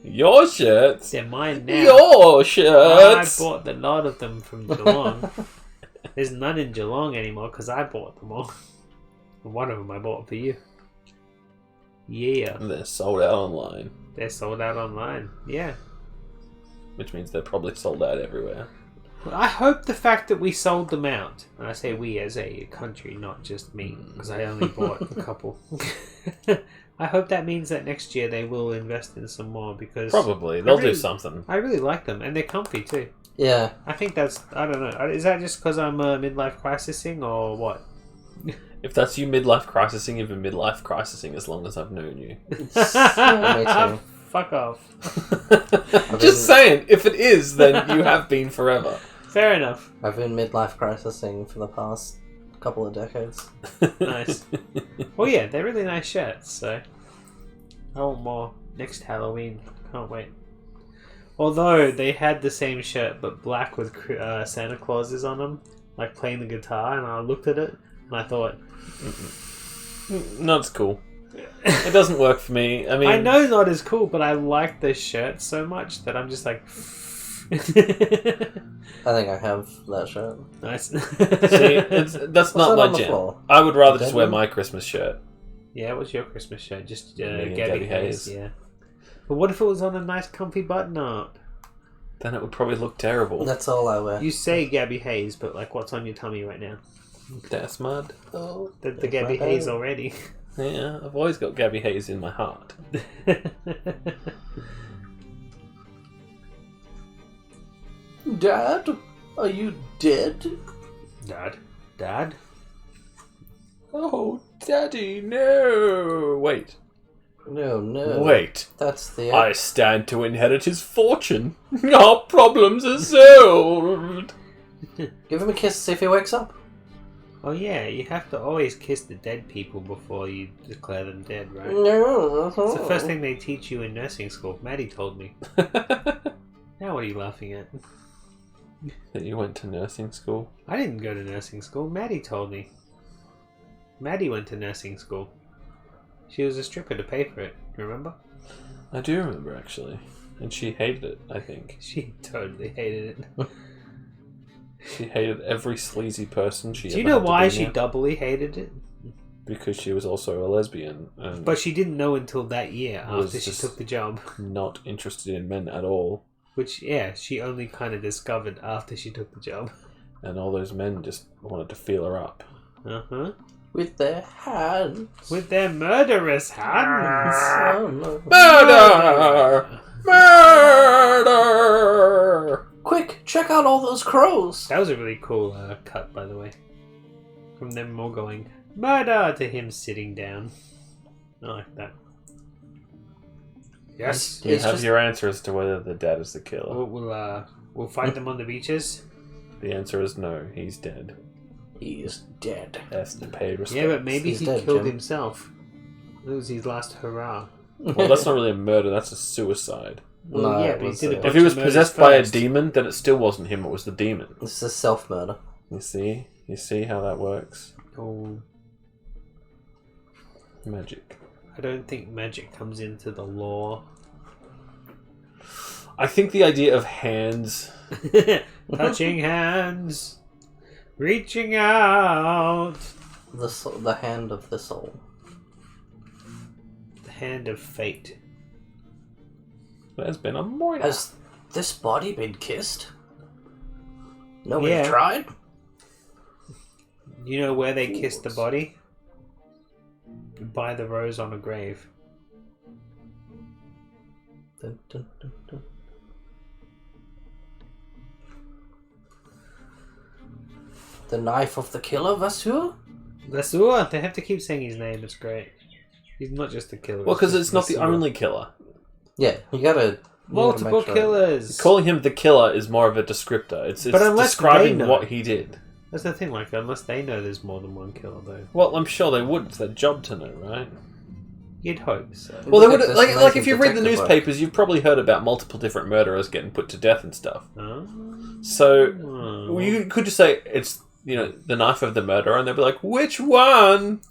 Your shirts. They're mine now. Your I shirts. bought a lot of them from Geelong. There's none in Geelong anymore because I bought them all. One of them I bought for you. Yeah. They're sold out online, They're sold out online. Yeah. which means they're probably sold out everywhere. I hope the fact that we sold them out, and I say we as a country, not just me, because I only bought a couple. I hope that means that next year they will invest in some more because Probably. They'll really- do something. I really like them and they're comfy too. Yeah. I think that's, I don't know, is that just because I'm midlife crisising or what? If that's you midlife crisising, you've been midlife crisising as long as I've known you. Me too. Fuck off. Just saying, if it is, then you have been forever. Fair enough. I've been midlife crisising for the past couple of decades. Nice. Well, yeah, they're really nice shirts, so I want more next Halloween. Can't wait. Although they had the same shirt but black with Santa Clauses on them, like playing the guitar, and I looked at it and I thought, No, it's cool. It doesn't work for me. I mean, I know not as cool, but I like this shirt so much that I'm just like, I think I have that shirt. nice. See, that's not that my on the jam. floor? I would rather just Dead wear one? my Christmas shirt. Yeah, what's your Christmas shirt? Just Me and Gabby Gabby Hayes. Hayes. Yeah. But what if it was on a nice comfy button up? Then it would probably look terrible. That's all I wear. You say Gabby Hayes, but like, what's on your tummy right now? That's mud. Oh, The there's Gabby my Hayes hair. already. Yeah, I've always got Gabby Hayes in my heart. Dad, are you dead? Dad? Oh, Daddy, no! Wait. No. Wait. That's the... I stand to inherit his fortune. Our problems are solved. Give him a kiss, see if he wakes up. Oh yeah, you have to always kiss the dead people before you declare them dead, right? No. It's the first thing they teach you in nursing school. Maddie told me. Now what are you laughing at? That you went to nursing school? I didn't go to nursing school. Maddie told me. Maddie went to nursing school. She was a stripper to pay for it, remember? I do remember, actually. And she hated it, I think. She totally hated it. She hated every sleazy person she Do ever you know had to why be she near. doubly hated it? Because she was also a lesbian. And But she didn't know until that year Was after she just- took the job. not interested in men at all. Which, yeah, she only kind of discovered after she took the job. And all those men just wanted to feel her up. Uh-huh. With their hands. With their murderous hands. Oh, no. Murder! Murder! Quick, check out all those crows. That was a really cool cut, by the way. From them all going, murder, to him sitting down. I like that. Yes. Do you It's have just- your answer as to whether the dad is the killer? We'll find them on the beaches. The answer is no, he's dead. He is dead. Has to pay respect. Yeah, but maybe He's he dead, killed Jim. himself. It was his last hurrah. Well, that's not really a murder, that's a suicide. Well, No, yeah, it but he was, did a uh, bunch If he was of murders possessed by a first. demon, then it still wasn't him, it was the demon. This is self-murder. You see? You see how that works? Oh, Magic. I don't think magic comes into the law. I think the idea of hands... Touching hands, reaching out, The hand of the soul. the hand of fate. There's been a moira. Has this body been kissed? Nobody Yeah. tried? You know where they kissed the body? By the rose on a grave. Dun, dun, dun, dun. The knife of the killer, Vasseur? Lesueur, they have to keep saying his name, it's great. He's not just a killer. Well, because just it's not the Lesueur. only killer. Yeah, you gotta... Multiple make sure. killers! Calling him the killer is more of a descriptor. It's But unless describing they know. what he did. That's the thing, like, unless they know there's more than one killer, though. Well, I'm sure they would. It's their job to know, right? You'd hope so. Well, they Look would at this like amazing if you read the detective work. newspapers, you've probably heard about multiple different murderers getting put to death and stuff. Oh. So Oh. well, you could just say it's the knife of the murderer, and they'll be like, which one?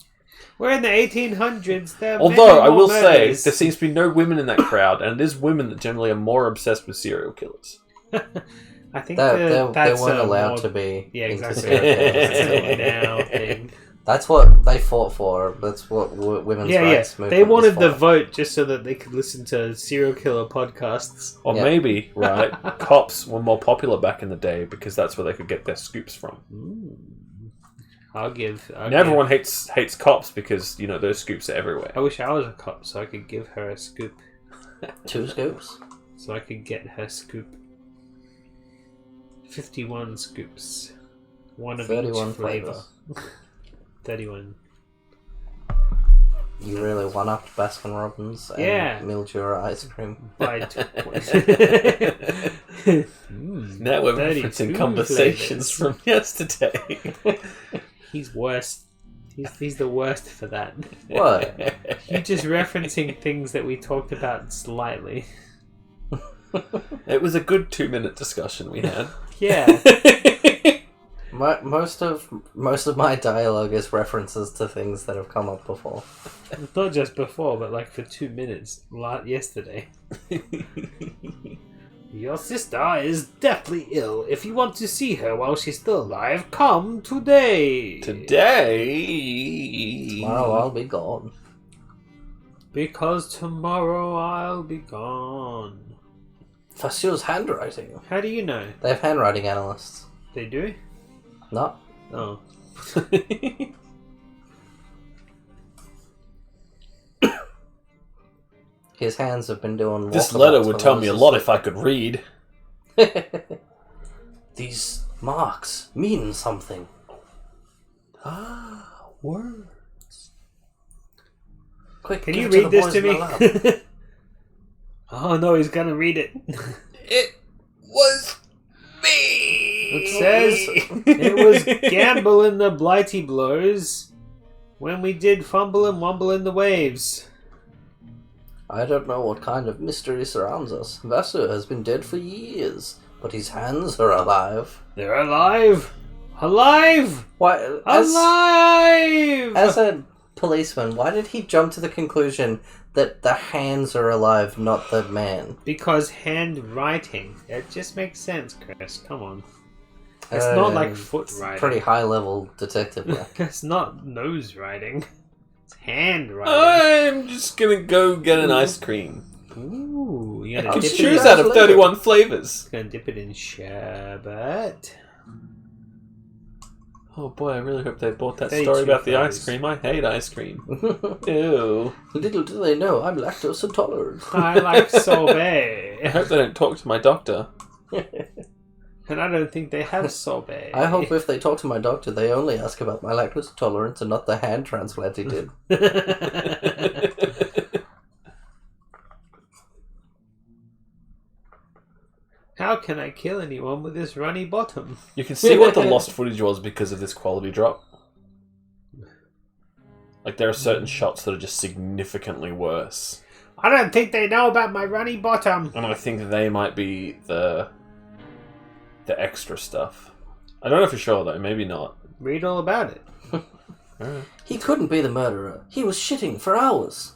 We're in the 1800s. There are Although many I more will say murders. there seems to be no women in that crowd, and it is women that generally are more obsessed with serial killers. I think They that's weren't allowed more- to be Yeah, into exactly. serial killers. That's a now thing. That's what they fought for. That's what women's Yeah, rights yeah. movement They wanted was the for. vote just so that they could listen to serial killer podcasts. Or Yeah. maybe, right, cops were more popular back in the day because that's where they could get their scoops from. I'll give. And everyone hates cops because, those scoops are everywhere. I wish I was a cop so I could give her a scoop. 2 scoops. So I could get her scoop. 51 scoops. One of 31 each flavor. flavors. 31. You really one-upped Baskin Robbins and Yeah. Mildura ice cream. By 2 points. Now we're 32 referencing conversations flavors. from yesterday. He's worst. He's the worst for that. What? You're just referencing things that we talked about slightly. It was a good 2-minute discussion we had. Yeah. Most of my dialogue is references to things that have come up before. Not just before, but like for 2 minutes yesterday. Your sister is deathly ill. If you want to see her while she's still alive, come today. Today. Tomorrow I'll be gone. Because tomorrow I'll be gone. Vasseur's handwriting. How do you know? They have handwriting analysts. They do? No. Oh. His hands have been doing This letter would tell me a lot if I could read. These marks mean something. Ah, words. Quick, Can give you it read the this boys to in the me? lab. Oh no, he's gonna read it. It was me! It says it was gamble in the blighty blows when we did fumble and wumble in the waves. I don't know what kind of mystery surrounds us. Vassar has been dead for years, but his hands are alive. They're alive! Alive! Why? Alive! As a policeman, why did he jump to the conclusion that the hands are alive, not the man? Because handwriting. It just makes sense, Chris. Come on. It's not like foot writing. Pretty high level detective work. It's not nose writing. It's handwriting. I'm just gonna go get an ice cream. Ooh, you I gotta can dip choose it. out of 31 flavors. Gonna dip it in sherbet. Oh boy, I really hope they bought that 32 story about the flavors. ice cream. I hate ice cream. Ew. Little do they know, I'm lactose intolerant. I like I sorbet. hope they don't talk to my doctor. And I don't think they have sorbet. I hope if they talk to my doctor, they only ask about my lactose intolerance and not the hand transplant he did. How can I kill anyone with this runny bottom? You can see what the lost footage was because of this quality drop. Like, there are certain shots that are just significantly worse. I don't think they know about my runny bottom. And I think they might be the extra stuff. I don't know for sure, though. Maybe not. Read all about it. Alright. He couldn't be the murderer. He was shitting for hours.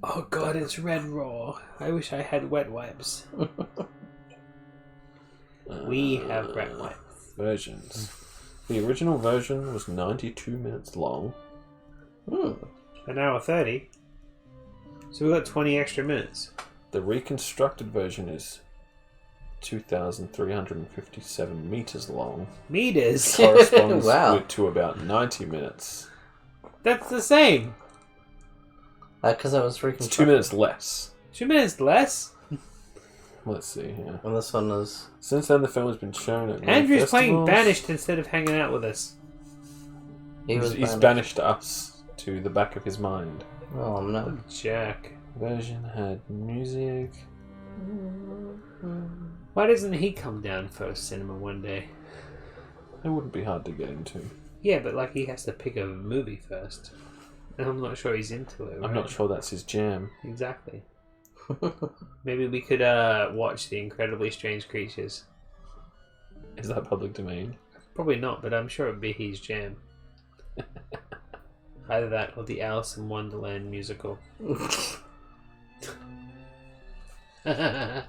Oh god, it's red raw. I wish I had wet wipes. We have wet wipes. Versions. The original version was 92 minutes long. An hour 30. So we got 20 extra minutes. The reconstructed version is 2,357 meters long. Meters? Corresponds Wow. to about 90 minutes. That's the same. Because I was It's reconstructed. 2 minutes less. 2 minutes less? Let's see here. And this one is... Since then, the film has been shown at many Andrew's playing festivals. Banished instead of hanging out with us. He's banished us to the back of his mind. Oh no. Jack. Version had music. Why doesn't he come down for cinema one day? It wouldn't be hard to get into. Yeah, but like he has to pick a movie first. And I'm not sure he's into it. Right? I'm not sure that's his jam. Exactly. Maybe we could watch The Incredibly Strange Creatures. Is that public domain? Probably not, but I'm sure it'd be his jam. Either that or the Alice in Wonderland musical.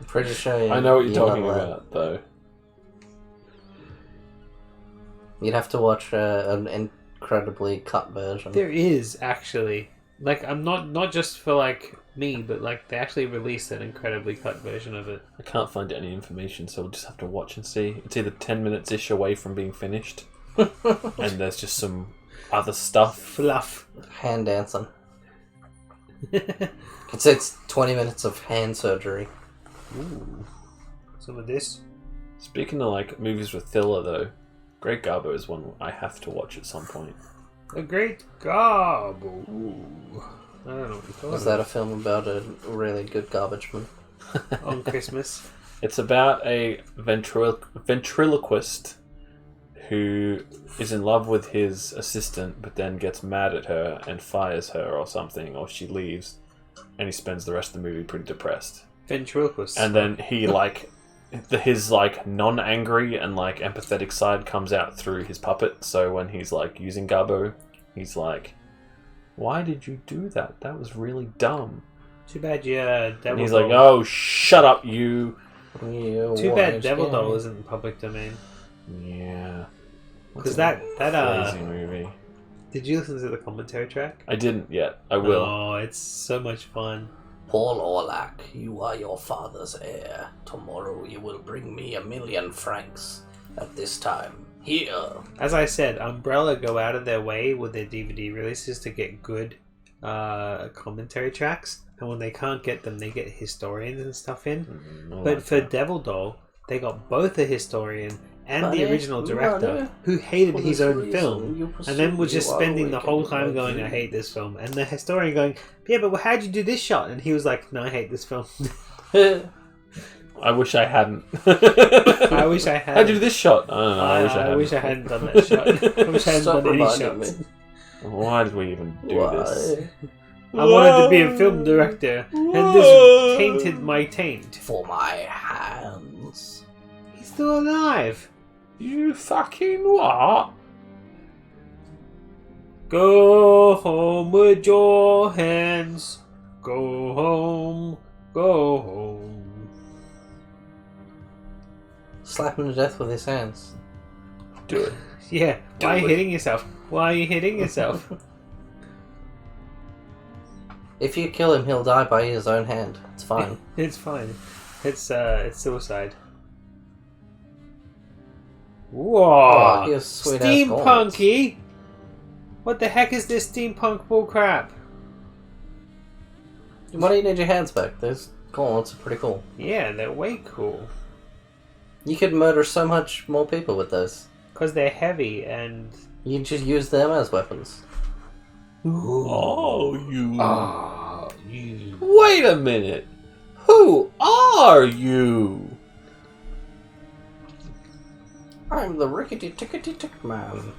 Pretty sure I know what you're not talking allowed. about, though. You'd have to watch an incredibly cut version. There is actually, like, I'm not just for like me, but like they actually released an incredibly cut version of it. I can't find any information, so we'll just have to watch and see. It's either 10 minutes-ish away from being finished, and there's just some other stuff. Fluff. Hand dancing. It's 20 minutes of hand surgery. Ooh. Some of this. Speaking of like movies with filler, though, Great Garbo is one I have to watch at some point. The Great Garble. Ooh. I don't know what you're talking Is that a film about a really good garbage man? on Christmas? It's about a ventriloquist who is in love with his assistant, but then gets mad at her and fires her or something, or she leaves, and he spends the rest of the movie pretty depressed. Ventriloquist. And then he his like non-angry and like empathetic side comes out through his puppet. So when he's like using Garbo, he's like, "Why did you do that? That was really dumb." Too bad Devil And he's Doll. like, "Oh, shut up, you." Too bad Devil Doll isn't in public domain. Yeah. Because that Crazy movie. Did you listen to the commentary track? I didn't yet. I will. Oh, it's so much fun. Paul Orlac, you are your father's heir. Tomorrow you will bring me 1,000,000 francs. At this time, Here. As I said, Umbrella go out of their way with their DVD releases to get good commentary tracks, and when they can't get them, they get historians and stuff in. But for Devil Doll, they got both a historian and the original director who hated his own film, and then was just spending the whole time going, I hate this film, and the historian going, yeah, but how'd you do this shot? And he was like, no, I hate this film. I wish I hadn't. I wish I had. How'd you do this shot? I don't know. I wish I hadn't done that shot. I wish I hadn't done any shots. Why did we even do this? I wanted to be a film director, and this tainted my taint. For my hands. He's still alive. You fucking what? Go home with your hands. Go home. Go home. Slap him to death with his hands. Do it. Yeah. Why are you hitting yourself? Why are you hitting yourself? If you kill him, he'll die by his own hand. It's fine. It's fine. It's suicide. Whoa! Oh, here's sweet ass gold. Steampunky! What the heck is this steampunk bullcrap? Why do you need your hands back? Those gauntlets are pretty cool. Yeah, they're way cool. You could murder so much more people with those. Because they're heavy and... You just use them as weapons. Oh, you. Ah, you. Wait a minute. Who are you? I'm the rickety-tickety-tick man.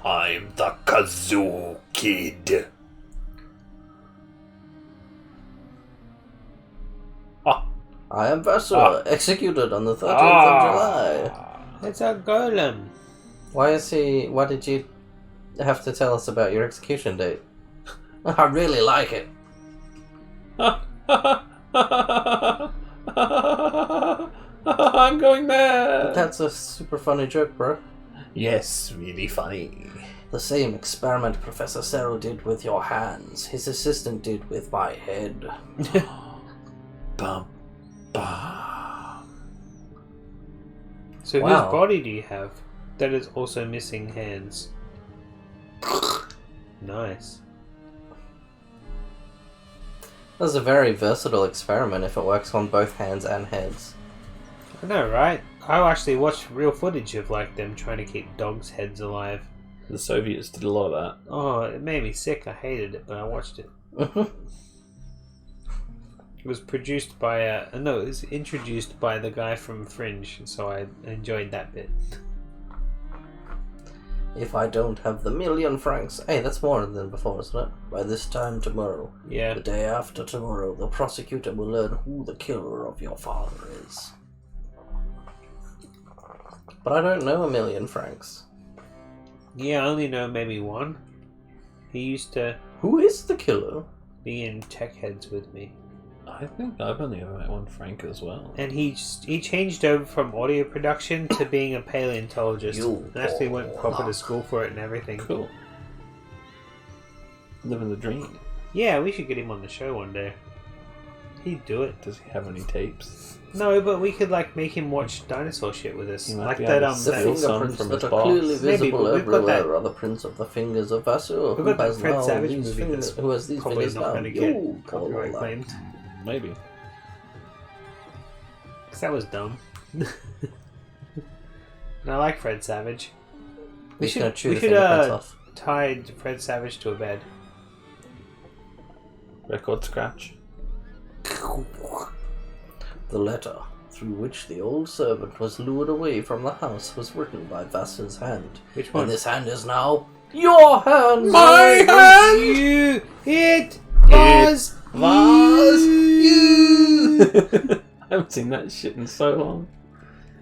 I'm the Kazoo Kid. I am Vassar, executed on the 13th of July. It's a golem. Why did you have to tell us about your execution date? I really like it. I'm going mad. That's a super funny joke, bro. Yes, really funny. The same experiment Professor Cero did with your hands, his assistant did with my head. Bum, bum. So Wow. whose body do you have that is also missing hands? Nice. That's a very versatile experiment if it works on both hands and heads. I know, right? I actually watched real footage of like them trying to keep dogs' heads alive. The Soviets did a lot of that. Oh, it made me sick. I hated it, but I watched it. It was produced by it was introduced by the guy from Fringe, so I enjoyed that bit. If I don't have the 1,000,000 francs... Hey, that's more than before, isn't it? By this time tomorrow. Yeah. The day after tomorrow, the prosecutor will learn who the killer of your father is. But I don't know 1,000,000 francs. Yeah, I only know maybe one. He used to Who is the killer? be in Tech Heads with me. I think I've only ever met one Frank as well. And he changed over from audio production to being a paleontologist. And actually went proper to school for it and everything. Cool. Living the dream. Yeah, we should get him on the show one day. He'd do it. Does he have any tapes? No, but we could like make him watch dinosaur shit with us. He might Like be that able to The Steal some fingerprints from that his are boss. clearly Maybe, visible but we've got everywhere that- are the prints of the fingers of Vassar. We've got that has Fred now Savage these movie fingers- that's who has these probably fingers not now. going to get You, copyright Orlac. claimed. Maybe. Because that was dumb. And I like Fred Savage. We He's gonna chew we the should fingerprints off. tie Fred Savage to a bed. Record scratch. The letter through which the old servant was lured away from the house was written by Vassar's hand. Which one? And this hand is now your hand! My hand! You! It was you! I haven't seen that shit in so long.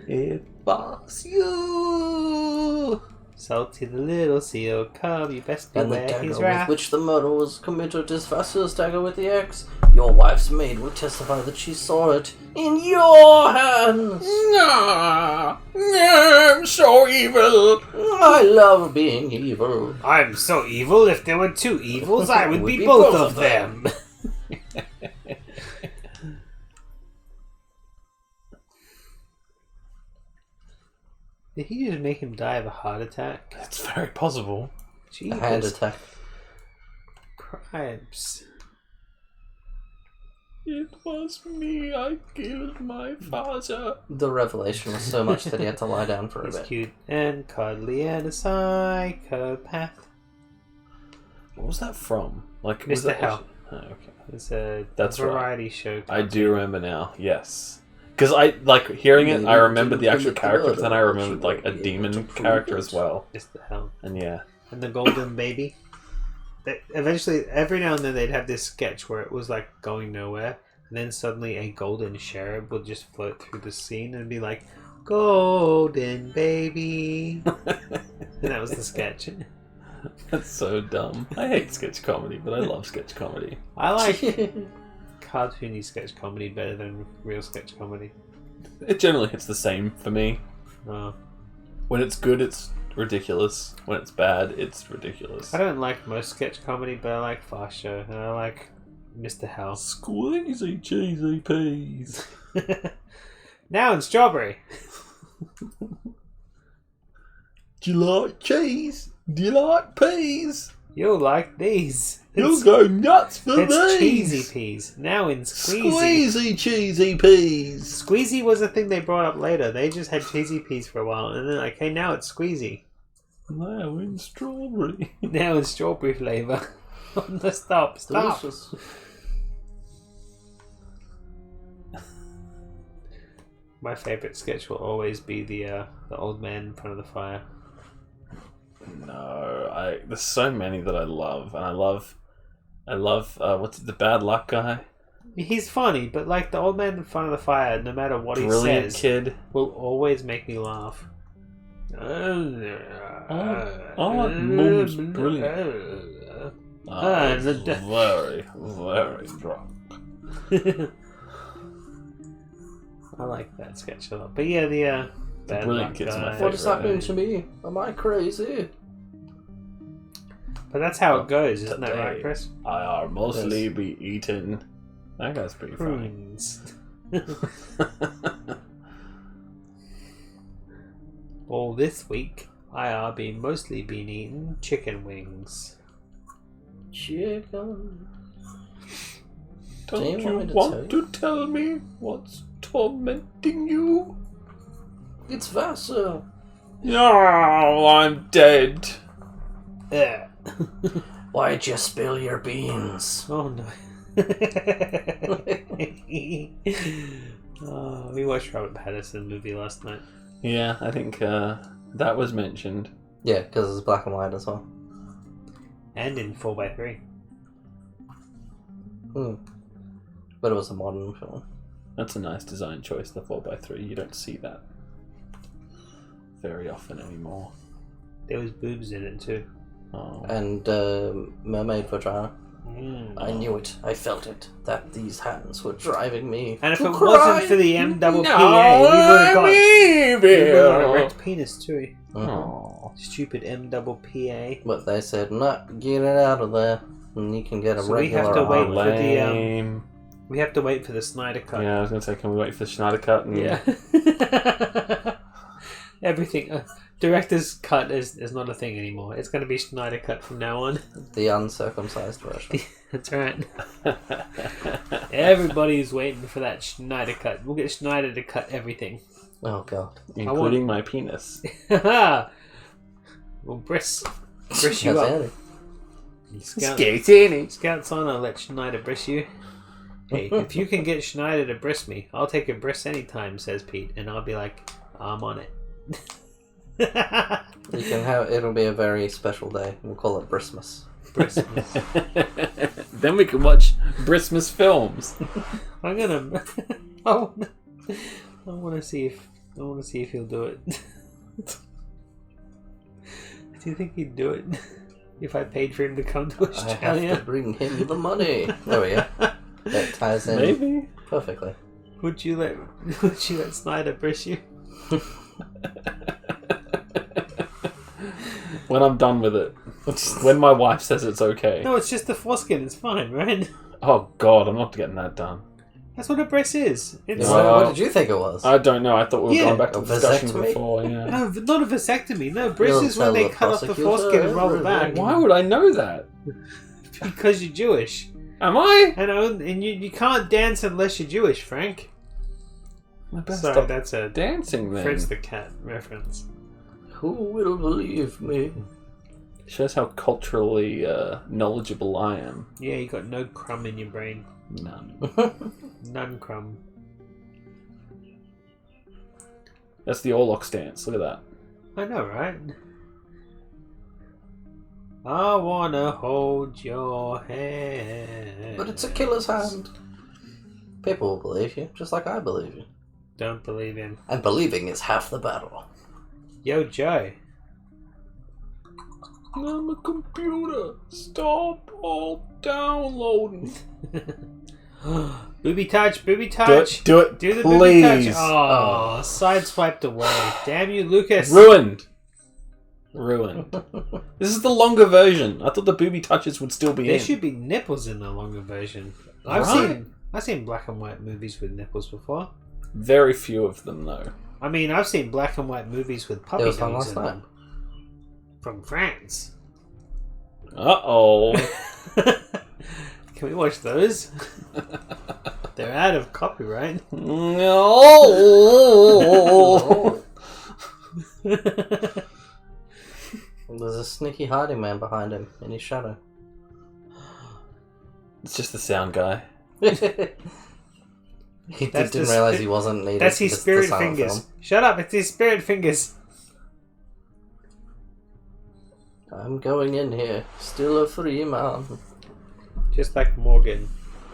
It was you! Salty the little seal cub, you best And the beware dagger his with wrath. which the murder was committed is Vassar's dagger with the axe. Your wife's maid will testify that she saw it in your hands. Nah, I'm so evil. I love being evil. I'm so evil, if there were two evils, I would be both of them. Did he just make him die of a heart attack? It's very possible. A hand attack. Cripes. It was me. I killed my father. The revelation was so much that he had to lie down for a He's bit. cute and cuddly and a psychopath. What was that from? Like, Mr. was that Hell. Oh, okay. It's a That's variety show. I do remember now. Yes, because I like hearing it. I remembered the actual character, but then I remembered like a demon character as well. Mr. Hell. And yeah, And the golden baby. Eventually, every now and then they'd have this sketch where it was like going nowhere, and then suddenly a golden cherub would just float through the scene and be like, "Golden baby," and that was the sketch. that's so dumb. I hate sketch comedy, but I love sketch comedy. I like cartoony sketch comedy better than real sketch comedy. It generally hits the same for me. Oh. When it's good, it's ridiculous. When it's bad, it's ridiculous. I don't like most sketch comedy, but I like Fast Show, and I like Mr. Hell. Squeezy cheesy peas. Now in Strawberry. Do you like cheese? Do you like peas? You'll like these. You'll go nuts for It's these. cheesy peas. Now in Squeezy. Squeezy cheesy peas. Squeezy was a thing they brought up later. They just had cheesy peas for a while, and then like, hey, now it's Squeezy. Now in strawberry. Now it's strawberry flavour. Stop. Delicious. My favourite sketch will always be the old man in front of the fire. No, there's so many that I love, and I love what's it, the bad luck guy? He's funny, but like the old man in front of the fire, no matter what Brilliant he says, kid. will always make me laugh. Mum's brilliant. I'm very, very drunk. I like that sketch a lot. But yeah, the bad Brilliant luck Kid's my guy. favourite. What is happening to me? Am I crazy? But that's how it goes, isn't that Today, right, Chris? I are mostly Yes. be eaten. That guy's pretty funny. Prunes. All this week, I are mostly been eating chicken wings. Chicken. Don't Do you you want me to want to tell me what's tormenting you? It's Vassar. No, I'm dead. Why'd you spill your beans? Oh no. Oh, we watched Robert Pattinson movie last night. Yeah, I think that was mentioned. Yeah, because it's black and white as well. And in 4x3. But it was a modern film. That's a nice design choice, the 4x3. You don't see that very often anymore. There was boobs in it too. Oh. And mermaid vagina. Mm. I knew it. I felt it. That these hands were driving me. And if to it cry. wasn't for the MPPA, we would have got an erect penis too. Oh. Stupid MPPA. But they said, no, get it out of there. And you can get a So we regular have to wait arm. for the Lame. we have to wait for the Snyder cut. Yeah, I was going to say, can we wait for the Schneider cut? And... Yeah. Everything. Director's cut is not a thing anymore. It's going to be Schneider cut from now on. The uncircumcised version. That's right. Everybody's waiting for that Schneider cut. We'll get Schneider to cut everything. Oh, God. Including my penis. We'll briss you That's up. it. Scouts on, I'll let Schneider briss you. Hey, if you can get Schneider to briss me, I'll take a briss anytime, says Pete, and I'll be like, I'm on it. You can have. It'll be a very special day. We'll call it Bristmas. Brissmas. Then we can watch Bristmas films. I'm gonna. I want to see if he'll do it. Do you think he'd do it if I paid for him to come to I Australia? have to bring him the money. There we go. That ties in Maybe. perfectly. Would you let Snyder briss you? When I'm done with it. When my wife says it's okay. No, it's just the foreskin. It's fine, right? Oh God, I'm not getting that done. That's what a breast is. It's What did you think it was? I don't know. I thought we were going back to A the discussion vasectomy? before. Yeah. no, not a vasectomy. No, breast You'll is when tell they the cut off the prosecutor foreskin and roll it back. everything. Why would I know that? Because you're Jewish. Am I? And you can't dance unless you're Jewish, Frank. I better Sorry, stop that's a dancing then. Fritz the Cat reference. Who will believe me? Shows how culturally knowledgeable I am. Yeah, you got no crumb in your brain. None. None crumb. That's the Orlacs dance. Look at that. I know, right? I wanna hold your hand. But it's a killer's hand. People will believe you, just like I believe you. Don't believe him. And believing is half the battle. Yo, Joe. I'm a computer. Stop all downloading. Booby touch, booby touch. Do it, Do the please. booby touch. Oh, sideswiped away. Damn you, Lucas. Ruined. This is the longer version. I thought the booby touches would still be There in. should be nipples in the longer version. Right. I've seen black and white movies with nipples before. Very few of them, though. I mean, I've seen black and white movies with puppy There was one dogs last in night. them. From France. Uh-oh. Can we watch those? They're out of copyright. No. There's a sneaky hiding man behind him in his shadow. It's just the sound guy. He That's didn't the realise spi- he wasn't needed. That's his Just the spirit silent fingers. film. Shut up, it's his spirit fingers. I'm going in here, still a free man. Just like Morgan.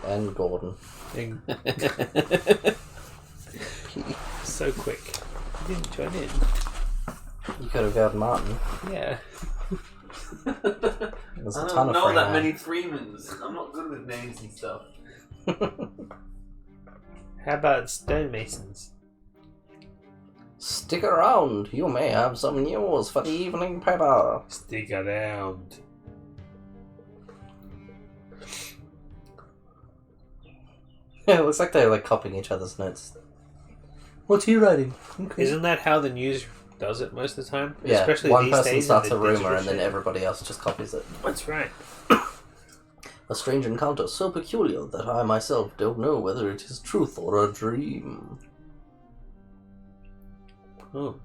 And Gordon. And so quick. He didn't join in. You could have got Martin. Yeah. There's a ton of free man. Freemans. I'm not good with names and stuff. How about stonemasons? Stick around, you may have some news for the evening paper. Stick around. Yeah, it looks like they're like copying each other's notes. What's he writing? Okay. Isn't that how the news does it most of the time? Yeah, Especially one these person days starts in a the rumor digital and then shit. everybody else just copies it. That's right. A strange encounter so peculiar that I myself don't know whether it is truth or a dream. Oh.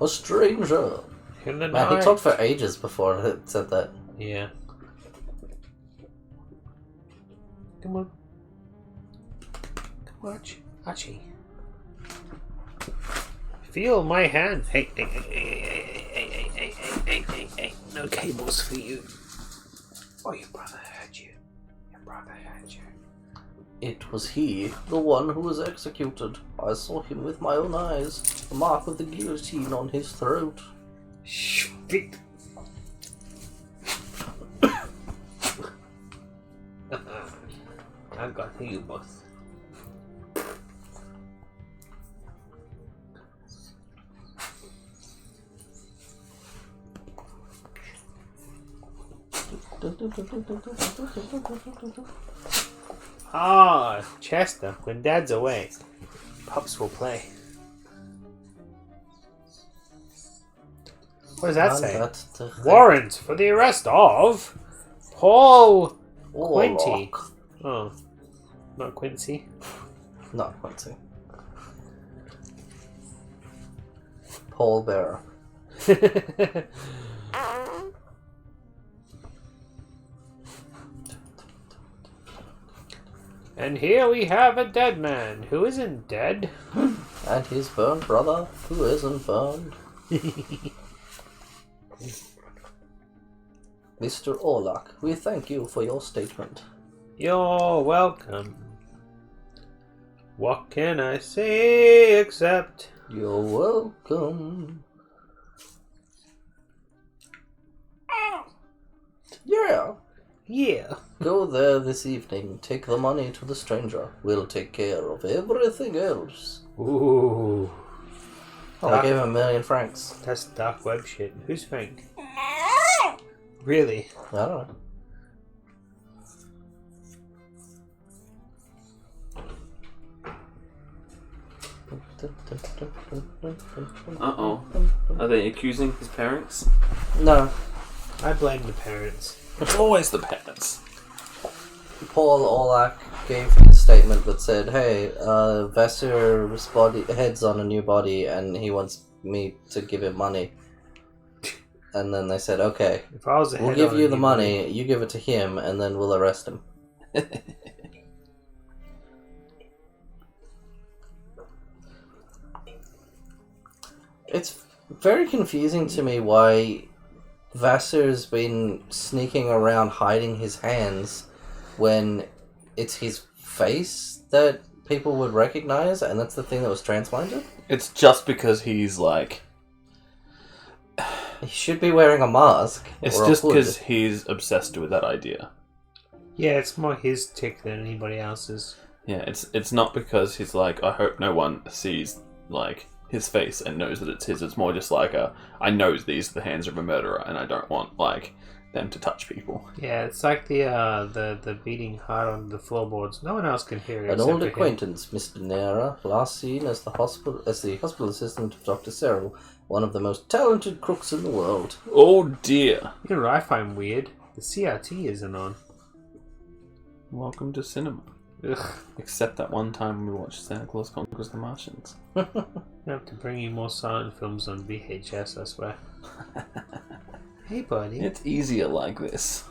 A stranger. In the Man, he night. talked for ages before it said that. Yeah. Come on. Come on, Archie. Feel my hand. Hey, hey, hey, hey, hey, hey, hey, hey, hey. No cables for you. Oh, your brother had you. Your brother had you. It was he, the one who was executed. I saw him with my own eyes. The mark of the guillotine on his throat. Shit. I got you both. Ah, Chester, when Dad's away, pups will play. What does that say? Warrant for the arrest of Paul Quinty. Orlac. Oh, not Quincy. Not Quincy. Paul Bearer. And here we have a dead man who isn't dead. And his burned brother, who isn't burned. Mr. Orlac, we thank you for your statement. You're welcome. What can I say except... You're welcome. Yeah. Yeah. Go there this evening. Take the money to the stranger. We'll take care of everything else. Ooh. I gave him 1 million francs. That's dark web shit. Who's Frank? Really? I don't know. Uh-oh. Are they accusing his parents? No. I blame the parents. It's always the parents. Paul Orlac gave a statement that said, "Hey, Vassar's head's on a new body, and he wants me to give him money." And then they said, "Okay, If I was a we'll head give on you a the new money. You give it to him, and then we'll arrest him." It's very confusing to me why Vassar's been sneaking around hiding his hands when it's his face that people would recognize, and that's the thing that was transplanted. It's just because he's like... He should be wearing a mask. It's or a just hood. because he's obsessed with that idea. Yeah, it's more his tick than anybody else's. Yeah, it's not because he's like, I hope no one sees, like, his face and knows that it's his. It's more just like, I know these are the hands of a murderer, and I don't want, like, them to touch people. Yeah, it's like the beating hard on the floorboards. No one else can hear it. An except old for him. acquaintance, Mr. Nera, last seen as the hospital assistant of Dr. Cyril, one of the most talented crooks in the world. Oh dear. You know what I find weird? The CRT isn't on. Welcome to cinema. Ugh. Except that one time we watched Santa Claus Conquers the Martians. I have to bring you more silent films on VHS, I swear. Hey, buddy. It's easier like this.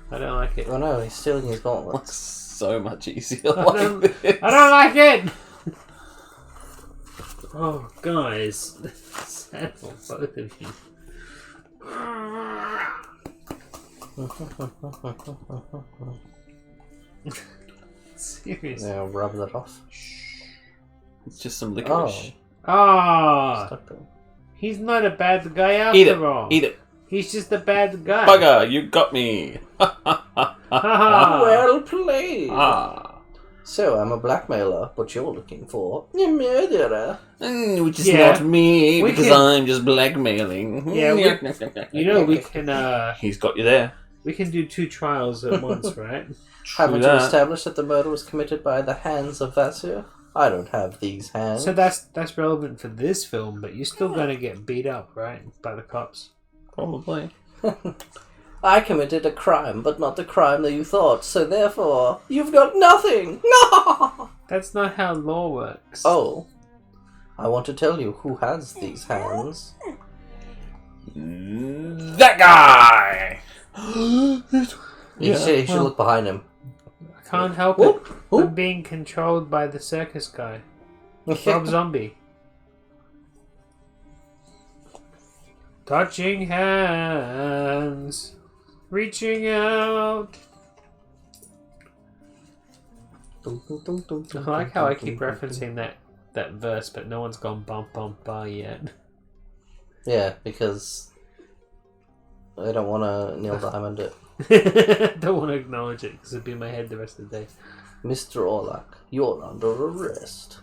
I don't like it. Oh no, he's stealing his It's gauntlets. so much easier I like this. I don't like it! Oh, guys. Sad for both of you. Seriously. Now rub that off. It's just some licorice. Ah! Stuck there. He's not a bad guy after Eat it. all. Eat it. He's just a bad guy. Bugger, you got me. Haha. Well played. Ah. So I'm a blackmailer, but you're looking for a murderer. Which is Yeah. not me, We because can- I'm just blackmailing. Yeah, You know, we can He's got you there. we can do 2 trials at once, right? Haven't you that. established that the murder was committed by the hands of Vassar? I don't have these hands. So that's relevant for this film, but you're still gonna get beat up, right? By the cops. Probably. I committed a crime, but not the crime that you thought, so therefore, you've got nothing! No! That's not how law works. Oh. I want to tell you who has these hands. That guy! You should look behind him. I can't help Whoop, it. whoop. I'm being controlled by the circus guy. Rob Zombie. Touching hands. Reaching out. I like how I keep referencing that verse, but no one's gone bump bump bar yet. Yeah, because I don't want to Neil Diamond it. Don't want to acknowledge it because it'd be in my head the rest of the day. Mr. Orlac, you're under arrest.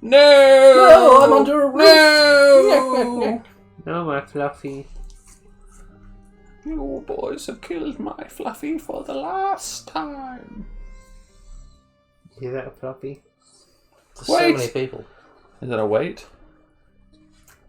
No! No, I'm under arrest. No! No, my fluffy. You boys have killed my Fluffy for the last time. Hear that, fluffy? There's so Wait. many people. Is that a wait?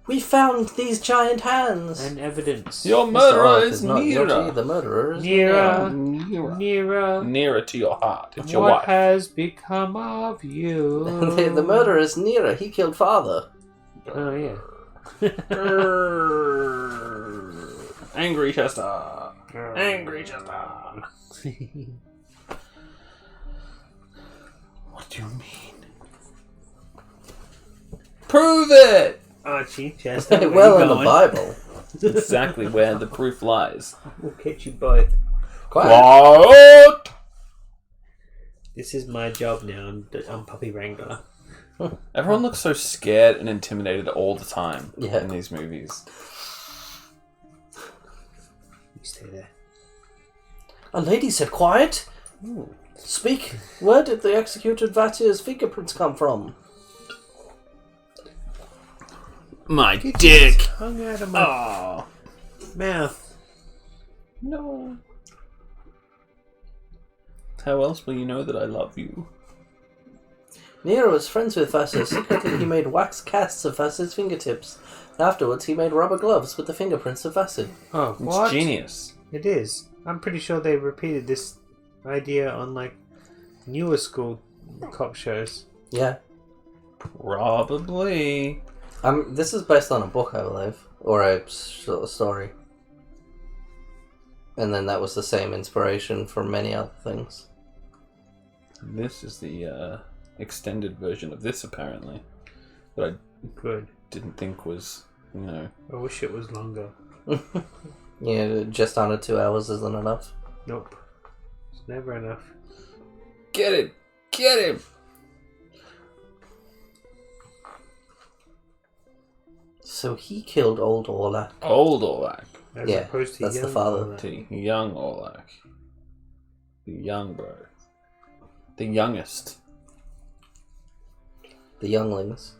We found these giant hands. And evidence. Your Mr. murderer Orlac is not guilty. nearer. The murderer is Nearer. Nearer. Nearer. Nearer to your heart. It's your What wife. has become of you? the murderer is nearer. He killed father. Oh, yeah. Angry Chester. Angry Chester. What do you mean? Prove it! Archie, Chester, where well, you in the going? Bible. Exactly where the proof lies. We'll catch you both. Quiet. What? This is my job now. I'm Puppy Wrangler. Everyone looks so scared and intimidated all the time Yeah. in these movies. You stay there. A lady said quiet? Ooh. Speak. Where did the executed Vasier's fingerprints come from? My Get dick! his tongue out of my mouth. No. How else will you know that I love you? Nero was friends with Vasier. Secretly, he made wax casts of Vasier's fingertips. Afterwards, he made rubber gloves with the fingerprints of Vasier. Oh, It's what? genius. It is. I'm pretty sure they repeated this idea on like newer school cop shows. Yeah. Probably. This is based on a book, I believe, or a story. And then that was the same inspiration for many other things. This is the extended version of this, apparently. That I Good. didn't think was, you know... I wish it was longer. Yeah, just under 2 hours isn't enough. Nope. It's never enough. Get him! Get him! So he killed old Orlac. Old Orlac. As Yeah, opposed to that's the young father. Orlac. The young Orlac. The young bro. The youngest. The younglings.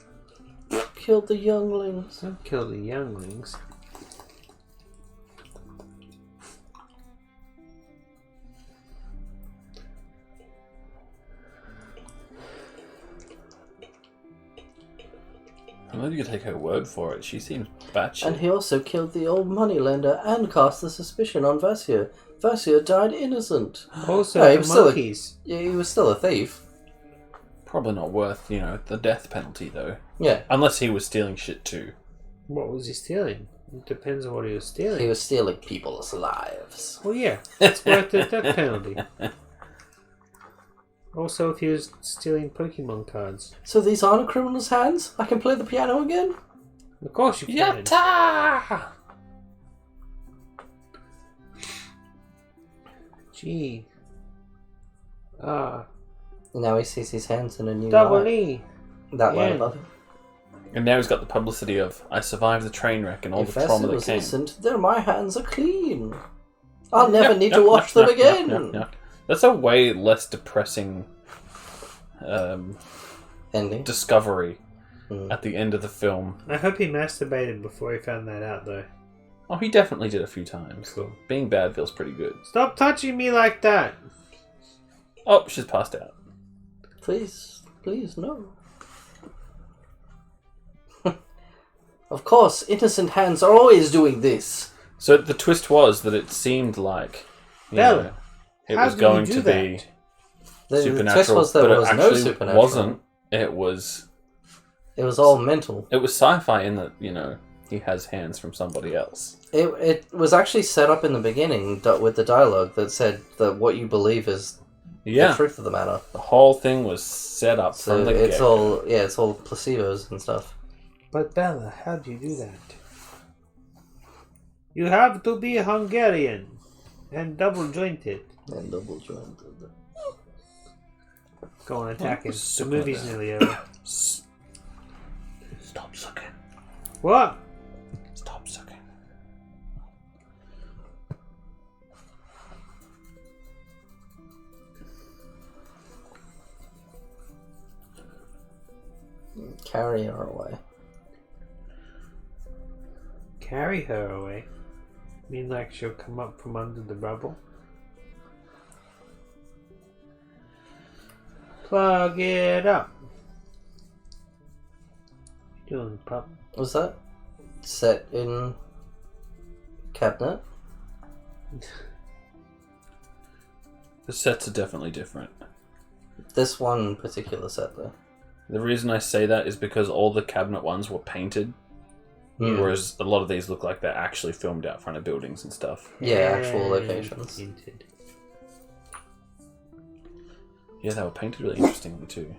Killed the younglings. Don't kill the younglings. I'm not going to take her word for it. She seems batshit. And he also killed the old moneylender and cast the suspicion on Vasier. Vasier died innocent. Also, Yeah, he the was still a- monkeys. Yeah, he was still a thief. Probably not worth, you know, the death penalty, though. Yeah, Unless he was stealing shit, too. What was he stealing? It depends on what he was stealing. he was stealing people's lives. Well, yeah, it's worth the death penalty. Also, if he was stealing Pokemon cards. So these aren't a criminal's hands? I can play the piano again? Of course you can. Yatta! Gee. Ah. Now he sees his hands in a new Double light. E. That light Yeah. above him. And now he's got the publicity of, I survived the train wreck and all If the trauma Vasier that was came. innocent, then my hands are clean. I'll never need to wash them again. That's a way less depressing Ending. discovery Mm. at the end of the film. I hope he masturbated before he found that out, though. Oh, he definitely did a few times. Cool. Being bad feels pretty good. Stop touching me like that! Oh, she's passed out. Please, no. Of course, innocent hands are always doing this. So the twist was that it seemed like Bella, know, it how was do going you to do be that? The supernatural, twist was that but there it was no actually supernatural. wasn't. It was all mental. it was sci-fi in that, you know, he has hands from somebody else. It was actually set up in the beginning with the dialogue that said that what you believe is the Yeah, truth of the matter. the whole thing was set up So from the it's get-go. it's all placebos and stuff. But Bella, how do you do that? You have to be Hungarian and double jointed. And double jointed. Go on, attack him. The Super movie's bad. nearly over. Stop sucking. What? Stop sucking. Carry her away. Carry her away? Mean like she'll come up from under the rubble? Plug it up. What you doing, pup? Was that set in cabinet? The sets are definitely different. This one particular set though. The reason I say that is because all the cabinet ones were painted, Hmm. whereas a lot of these look like they're actually filmed out front of buildings and stuff. Yeah, actual locations. Painted. Yeah, they were painted really interestingly too.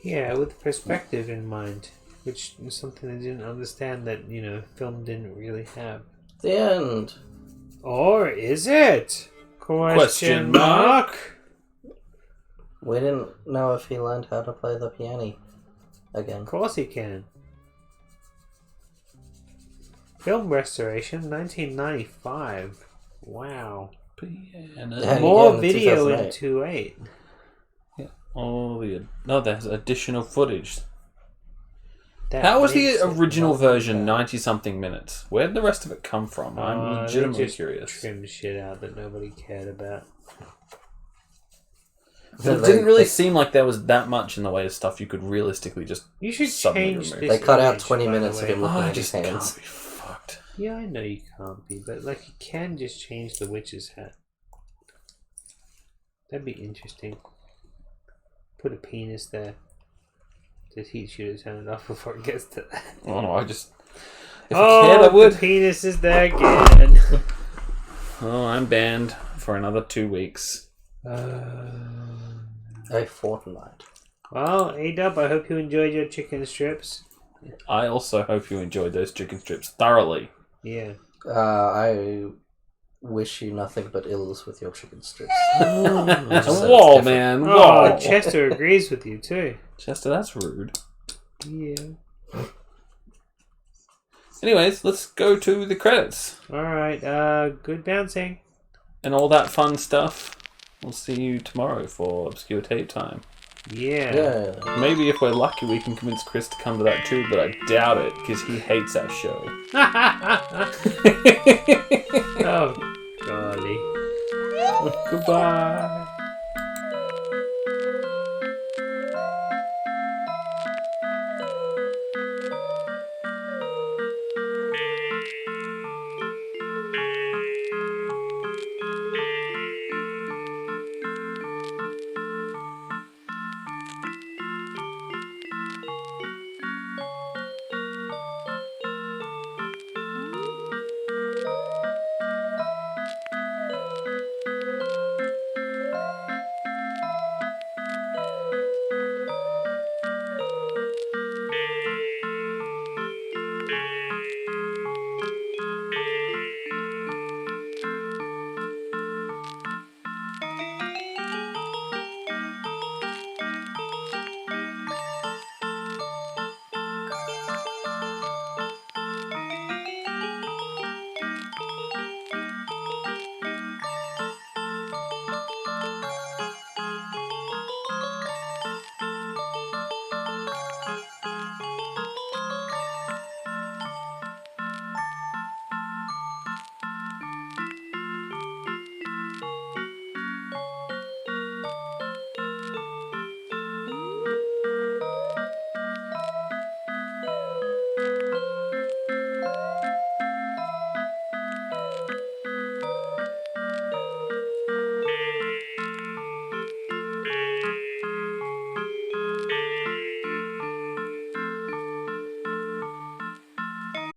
Yeah, with perspective in mind, which is something I didn't understand that, you know, film didn't really have. The end. Or is it? Question mark? We didn't know if he learned how to play the piano again. Of course he can. Film restoration, 1995. Wow. Yeah. More again in video in 2008. 2.8. Yeah. Oh, no, there's additional footage. That How was the makes it original not version bad. 90-something minutes? Where did the rest of it come from? I'm They legitimately just curious. trimmed shit out that nobody cared about. It didn't really seem like there was that much in the way of stuff you could realistically just You should suddenly change remove. this. They cut out image, 20 by the minutes of way. him looking I at his just hands. can't be fucked. Yeah, I know you can't be, but like you can just change the witch's hat. That'd be interesting. Put a penis there to teach you to turn it off before it gets to that. Oh no, I just... If I cared, I would. The penis is there again. Oh, I'm banned for another 2 weeks. A fortnight. Well, A-Dub, I hope you enjoyed your chicken strips. I also hope you enjoyed those chicken strips thoroughly. Yeah. I wish you nothing but ills with your chicken strips. Whoa, man. Oh, Whoa. Chester agrees with you too. Chester, that's rude. Yeah. Anyways, let's go to the credits. Alright, good bouncing. And all that fun stuff. We'll see you tomorrow for Obscure Tape Time. Yeah. Yeah. Maybe if we're lucky we can convince Chris to come to that too, but I doubt it, because he hates our show.